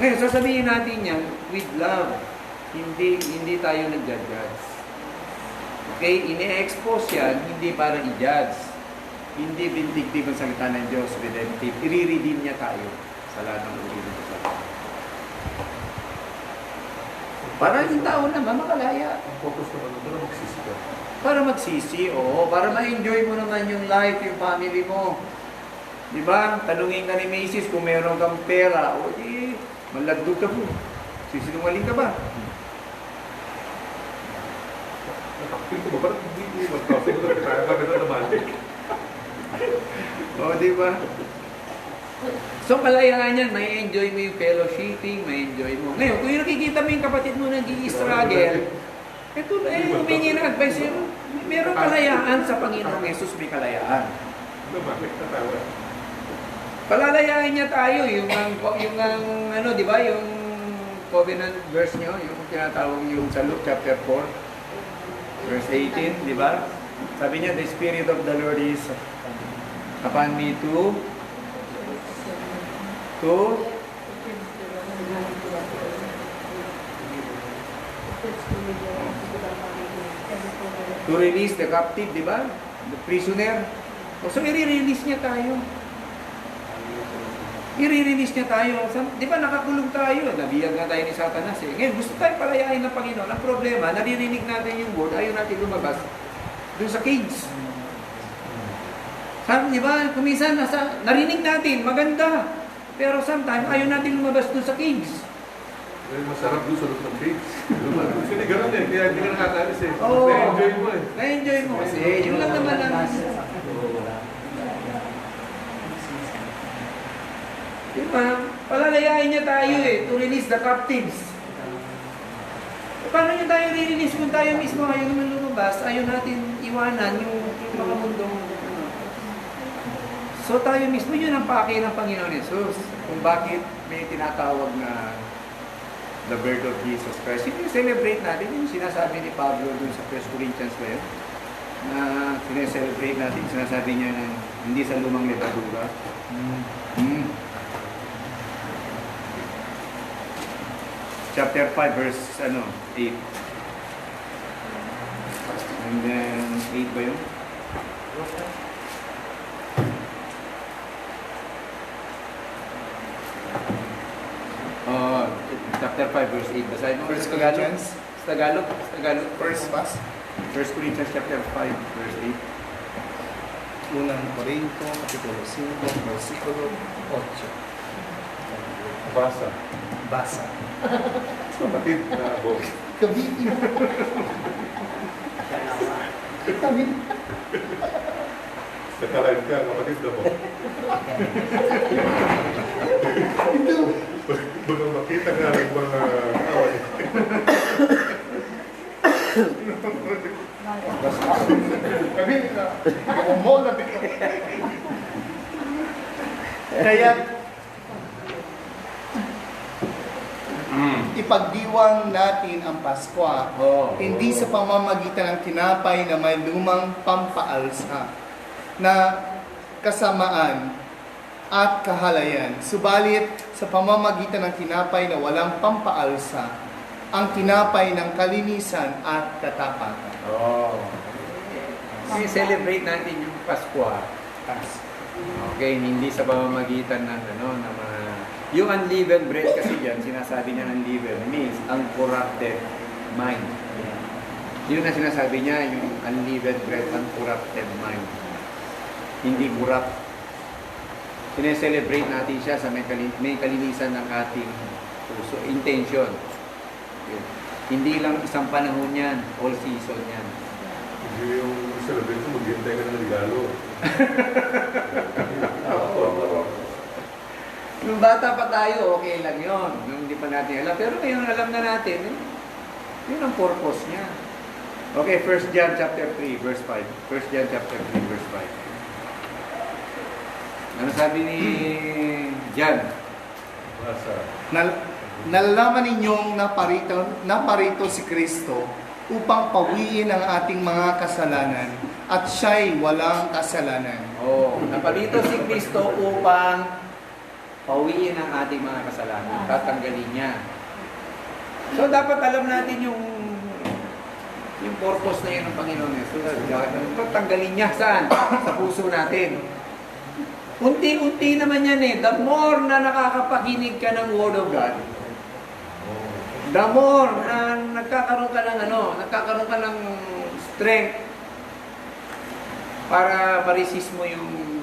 Ngayon, sasabihin natin yan with love. Hindi tayo nag-judge. Okay? Ine-expose yan, hindi para i-judge. Hindi vindictive ang salita ng Diyos, redemptive. I-redeem niya tayo sa lahat ng uri ng kasalanan. Para yung tao naman makalaya. Ang focus naman para magsisi ka. Para magsisi, oo. Para ma-enjoy mo naman yung life, yung family mo. Diba? Tanungin ka ni Macy's kung meron kang pera, o di, malagdog ka po. Sisinungaling ka ba? Nakakapil ko ba? Parang hindi ko mag-crossing ko na kaya kami na naman. O, diba? So, kalayaan yan, may enjoy mo yung fellowshipping, may enjoy mo. Ngayon, kung yung nakikita mo yung kapatid mo nag-i-struggle, ito na humingi ng advice yun. Merong kalayaan sa Panginoong Yesus, may kalayaan. Ano ba? Natawa. Palalayain niya tayo, yung ano, di ba, yung covenant verse niyo, yung tinatawag yung sa Luke chapter 4, verse 18, di ba? Sabi niya, the Spirit of the Lord is upon me to release the captive, di ba? The prisoner. O, so, i-release niya tayo. I-release niya tayo. Di ba nakakulong tayo? Nabiyag na tayo ni Satanas eh. Ngayon, gusto tayo palayain ng Panginoon. Ang problema, naririnig natin yung word, ayaw natin lumabas doon sa cage. Sabi, di ba, kuminsan, narinig natin, maganda. Pero sometimes, ayaw natin lumabas doon sa cage. Eh, masarap doon sa loob ng cage. Kasi gano'n eh, kaya hindi ka nakakalis eh. Oo. Na-enjoy mo eh. Na-enjoy mo kasi. Yun lang naman ang... Diba? Palalayain niya tayo eh, to release the captives. Paano niya tayo re-release kung tayo mismo ayaw naman lumabas, ayaw natin iwanan yung mga mundong... So tayo mismo, yun ang pake ng Panginoon Jesus. Kung bakit may tinatawag na the birth of Jesus Christ. Yung celebrate natin, yung sinasabi ni Pablo dun sa 1 Corinthians 12, na sineselebrate natin, sinasabi niya na hindi sa lumang letadura. Chapter 5, verse 8. And then, 8 ba yun? Chapter 5, verse 8. Basahin mo. First Corinthians. Tagalog. First verse. 1 Corinthians chapter 5, verse 8. Unang Korinto, Kapitulo 5, versikulo 8. Basa. Basa. Kapatid na ako. Kabitin. Kabitin. Nakalain ka, kapatid na mo. Baga makita nga ng mga away. Kabitin na. Umumola bigla. Kaya, ipagdiwang natin ang Pasko, hindi sa pamamagitan ng tinapay na may lumang pampaalsa na kasamaan at kahalayan, subalit sa pamamagitan ng tinapay na walang pampaalsa, ang tinapay ng kalinisan at katapatan. I-celebrate natin yung Pasko. Okay, hindi sa pamamagitan ng mga... Yung unleavened bread kasi yan, sinasabi niya unleavened means uncorrupted mind. Yun na sinasabi niya, yung unleavened bread, uncorrupted mind. Hindi corrupt. Sineselebrate natin siya sa may kalinisan ng ating puso, intention. Yun. Hindi lang isang panahon yan, all season yan. Hindi yung celebrate mo, maghintay ka ng regalo. Nung bata pa tayo, okay lang yun. Nung hindi pa natin alam. Pero ngayon alam na natin, yun ang purpose niya. Okay, 1 John chapter 3, verse 5. 1 John chapter 3, verse 5. Ano sabi ni John? Basa. Nalalaman ninyong naparito si Kristo upang pawiin ang ating mga kasalanan at siya'y walang kasalanan. Oh, naparito si Kristo upang pawiin ang ating mga kasalanan. Tatanggalin niya. So, dapat alam natin yung purpose na yun ng Panginoon Jesus. Tatanggalin niya saan? Sa puso natin. Unti-unti naman yan eh. The more na nakakapakinig ka ng Word of God, the more na nagkakaroon ka ng strength para ma-resist mo yung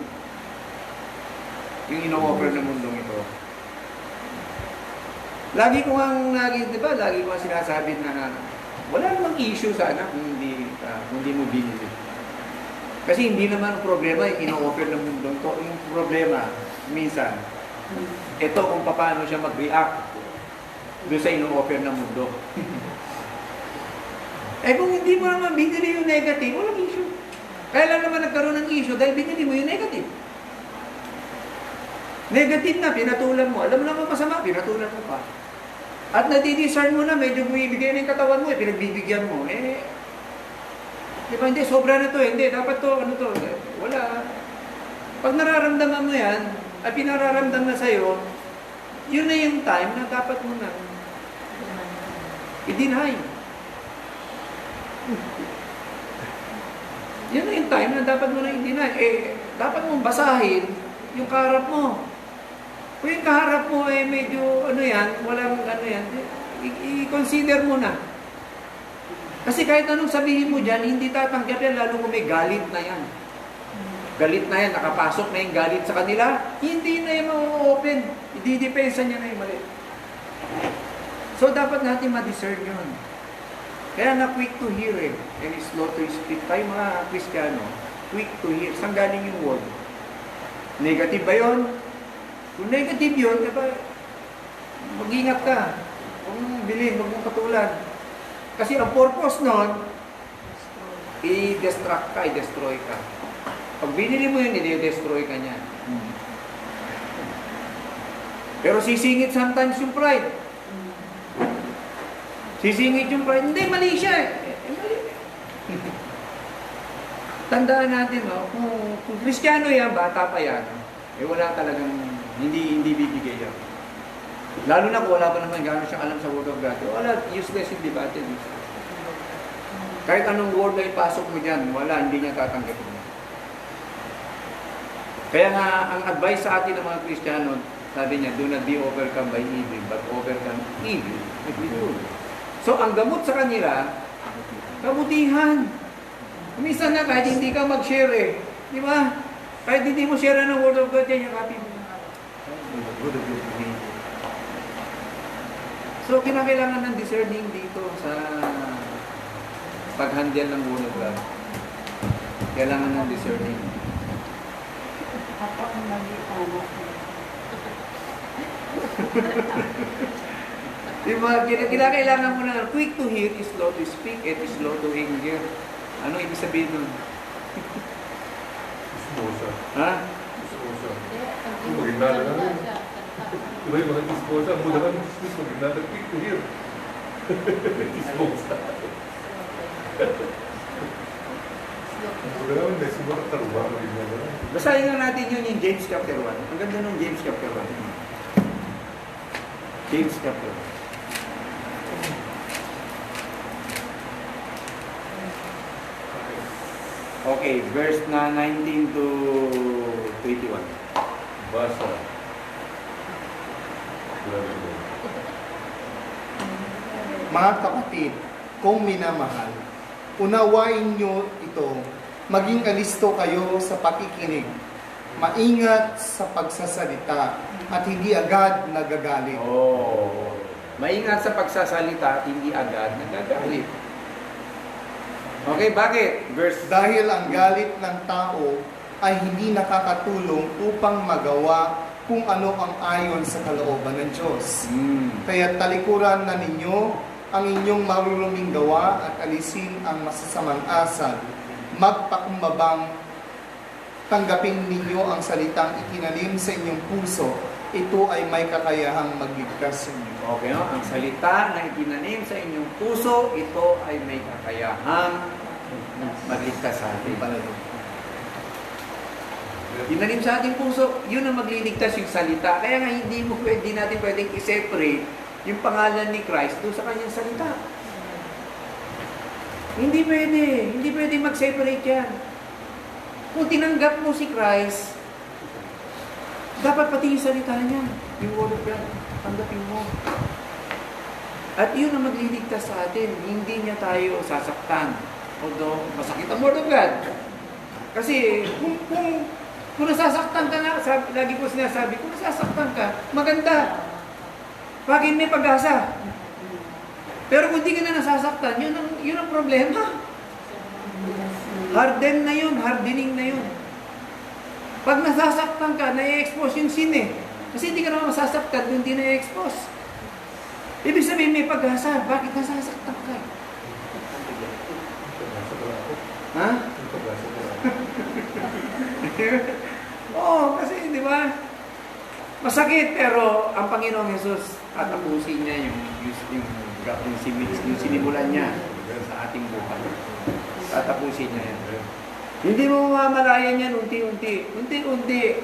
ino-offer ng mundong ito. Lagi ko sinasabi na wala namang issue sana kung hindi mo binili. Kasi hindi naman problema yung ino-offer ng mundong to. Yung problema, minsan, ito kung paano siya mag-react doon sa ino-offer ng mundo. Kung hindi mo naman binili yung negative, walang issue. Kaya lang naman nagkaroon ng issue dahil binili mo yung negative. Negative na, pinatulan mo. Alam mo naman masama, pinatulan mo pa. At nadidiscern mo na, medyo bumibigay na yung katawan mo, pinagbibigyan mo. Di ba, hindi, sobra na to. Hindi, dapat to, wala. Pag nararamdaman mo yan, at pinararamdam na sa'yo, yun na yung time na dapat mo na i-deny. Yun na yung time na dapat mo na i-deny. Dapat mong basahin yung kaharap mo. Kung yung kaharap mo medyo walang i-consider mo na. Kasi kahit anong sabihin mo dyan, hindi tatanggap yan, lalo kung may galit na yan. Galit na yan, nakapasok na yung galit sa kanila, hindi na yung ma-open. Ididepensa niya na yung mali. So, dapat natin ma-discern yun. Kaya na quick to hear and slow to speak. Tayo mga Kristiyano, quick to hear. Saan galing yung word? Negative ba yun? Kung negative yun, mag-ingat ka. Huwag mong bilhin, huwag mong katulad. Kasi ang purpose nun, i-destruct ka, i-destroy ka. Pag binili mo yun, i-destroy ka niya. Pero sisingit sometimes yung pride. Sisingit yung pride. Hindi, mali siya mali. Tandaan natin, kung Kristiyano yan, bata pa yan, wala talagang, hindi bibigay yan. Lalo na kung wala pa naman gano'n siyang alam sa Word of God. Wala, useless yung debate. Kahit anong word na ipasok mo dyan, hindi niya tatanggapin. Kaya nga, ang advice sa atin ng mga Kristiyano, sabi niya, do not be overcome by evil, but overcome evil with good. So, ang gamot sa kanila, kabutihan. Minsan na, kahit hindi ka mag-share di ba? Kahit hindi mo share ng Word of God, yan yung copy mo. Good of good behavior. So, kinakailangan ng discerning dito sa pag-handle ng Word of God. Kailangan ng discerning. Ako ang nag-ianak. Diba, kinakailangan mo na quick to hear, is slow to speak, and is slow to anger. Ano ibig sabihin nun? Isposa. Ha? Isposa. Maginala na rin. Diba yung mga isposa, muna ka ng isposa, maginala, quick to hear. Isposa. Wala naman, may siguro taruba, maginala. Basahin nga natin yun yung James chapter 1. Ang ganda ng James chapter 1. James chapter 1. Okay, verse na 19 to 21. Basa. Mga kapatid, kung minamahal, unawain nyo ito, maging alisto kayo sa pakikinig, maingat sa pagsasalita, at hindi agad nagagalit. Maingat sa pagsasalita at hindi agad nagagalit. Okay, bakit? Verse Dahil ang galit ng tao ay hindi nakakatulong upang magawa kung ano ang ayon sa kalooban ng Diyos. Kaya talikuran na ninyo ang inyong maruruming gawa at alisin ang masasamang asal. Magpakumbabang tanggapin ninyo ang salitang itinanim sa inyong puso. Ito ay may kakayahang magligtas sa inyo. Okay, no? Ang salita na itinanim sa inyong puso, ito ay may kakayahang magligtas sa atin. Tinanim sa ating puso, yun ang magliligtas yung salita. Kaya nga hindi natin pwedeng i-separate yung pangalan ni Christ doon sa kanyang salita. Hindi pwede mag-separate yan. Kung tinanggap mo si Christ, dapat pati yung salita niya, yung word of God, tanggapin mo. At yun ang magliligtas sa atin. Hindi niya tayo sasaktan. Although, masakit ang word of God. Kasi, kung nasasaktan ka na, lagi ko sinasabi, kung nasasaktan ka, maganda. Bakit may pag-asa? Pero kung di ka na nasasaktan, yun ang problema. Hardening na yun. Pag nasasaktan ka, na-expose yung sin eh. Kasi hindi ka naman masasaktan kung hindi na-expose. Ibig sabihin may pag-asa. Bakit nasasaktan ka? Ha? Oo, kasi di ba? Masakit, pero ang Panginoong Jesus tatapusin niya yung sinimulan niya sa ating buhay. Tatapusin niya yan. Hindi mo mamamalayan yan unti-unti. Unti-unti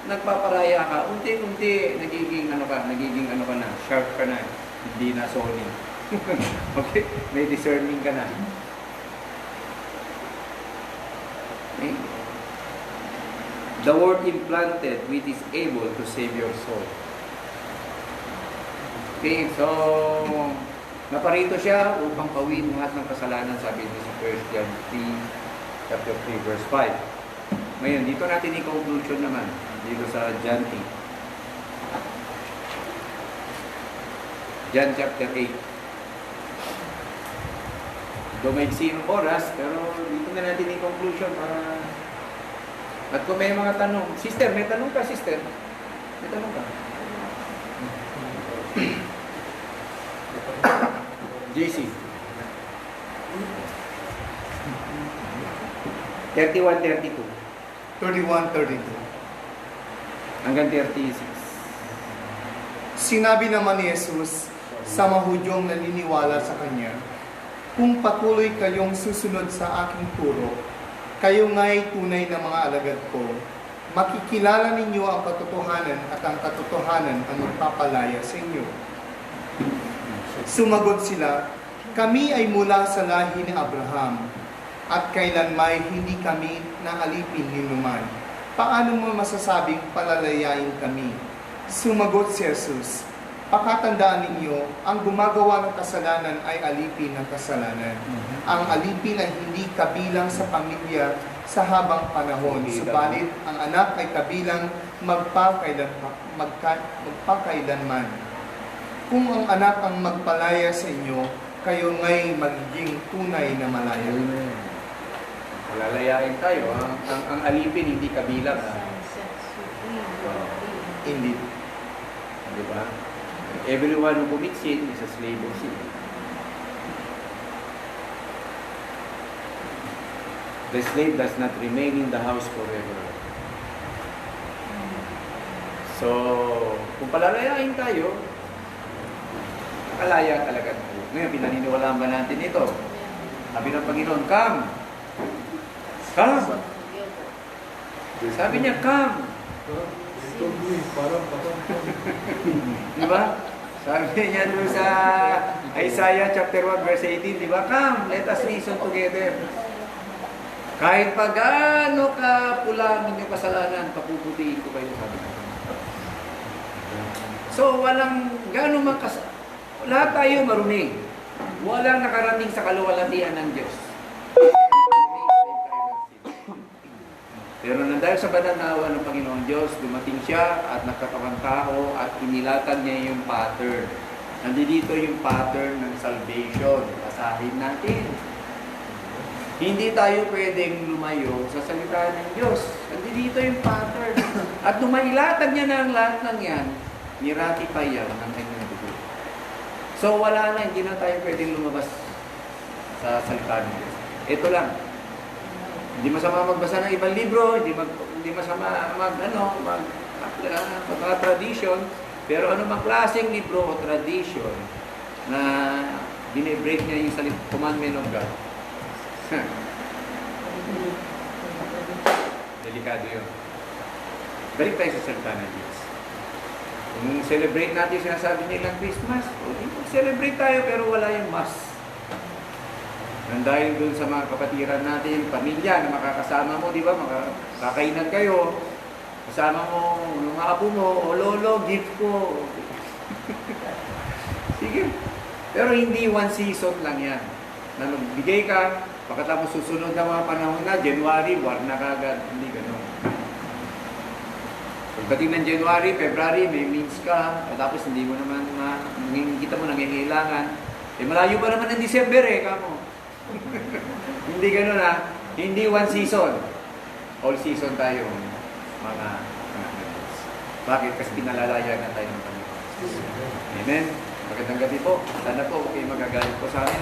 nagpaparaya ka. Unti-unti nagiging ano ka na, sharp ka na. Hindi na Sony. Okay? May discerning ka na. Okay? The word implanted which is able to save your soul. Okay, so naparito siya upang pawin lahat ng kasalanan, sabi niya sa 1 John 3, chapter 3, verse 5. Ngayon, dito natin i-conclusion naman, dito sa John 8. John chapter 8. Dumaigsi ang oras, pero dito na natin i-conclusion para... At kung may mga tanong, sister, may tanong ka, sister? May tanong ka? JC. 31-32. 31-32. Hanggang 36. Sinabi naman ni Jesus sa mahudyong naniniwala sa Kanya, kung patuloy kayong susunod sa aking turo, kayo nga'y tunay na mga alagad ko, makikilala ninyo ang katotohanan at ang katotohanan ang magpapalaya sa inyo. Sumagot sila, kami ay mula sa lahi ni Abraham, at kailanmay hindi kami naalipin ni numan. Paano mo masasabing palalayain kami? Sumagot si Jesus, pakatandaan ninyo, ang gumagawa ng kasalanan ay alipin ng kasalanan. Ang alipin ay hindi kabilang sa pamilya sa habang panahon. Subalit, ang anak ay kabilang magpakailanman. Kung ang anak ang magpalaya sa inyo, kayo nga'y magiging tunay na malaya. Palalayain tayo. Ang alipin hindi kabilang. Hindi. Diba? Everyone who commits sin is a slave of sin. The slave does not remain in the house forever. So, kung palalayain tayo, nakalaya talaga tayo. Ngayon, pinaniniwalaan ba natin ito? Sabi ng Panginoon, come! Come! Sabi niya, come! Di ba? Sabi niya doon sa Isaiah chapter 1 verse 18, di ba? Come, let us reason together. Kahit pa gaano ka pula ang inyong kasalanan, papuputiin ko kayo, sabi niya. So, walang gaano lahat tayo marunong. Walang nakarating sa kaluwalhatian ng Diyos. Pero nang dahil sa banal na awa ng Panginoon Diyos, dumating siya at nagkatawang tao at inilatan niya yung pattern Nandito yung pattern ng salvation. Basahin natin. Hindi tayo pwedeng lumayo sa salita ng Diyos. Nandito yung pattern. At nung mailatag niya na ang lahat ng yan, niratify yan ng kanyang dugo. So wala na, hindi na tayo pwedeng lumabas sa salita ng Diyos. Ito lang. Hindi masama magbasa ng ibang libro, hindi masama tradition, pero anumang klaseng libro o tradition na dinibreak niya yung commandment of God. Delikado yun. Balik tayo sa salita ng Diyos. Kung celebrate natin sinasabi nilang Christmas, celebrate tayo pero wala yung mass. Nang dahil dun sa mga kapatiran natin, pamilya na makakasama mo, di ba? Makakainan kayo, kasama mo mga apo mo, o lolo, gift ko. Sige. Pero hindi one season lang yan. Na magbigay ka, pagkatapos susunod na mga panahon na, January, war na kagad. Hindi ganun. Pagdating ng January, February, may means ka, tapos hindi mo naman, kita mo nangingailangan. Malayo pa naman ng December kamo. Hindi ganun hindi one season. All season tayo, mga anak ng Diyos. Bakit? Kasi pinalalayan na tayo ng Panginoon. Amen? Magandang gabi po. Sana po kayo magagalit po sa amin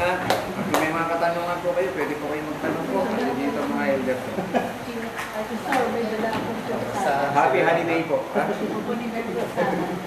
Kung may mga katanungan po kayo, pwede po kayo magtanong po. Kasi dito mga elder po. Sorry, dala akong joke. Happy holiday po. Kukunin na po sana.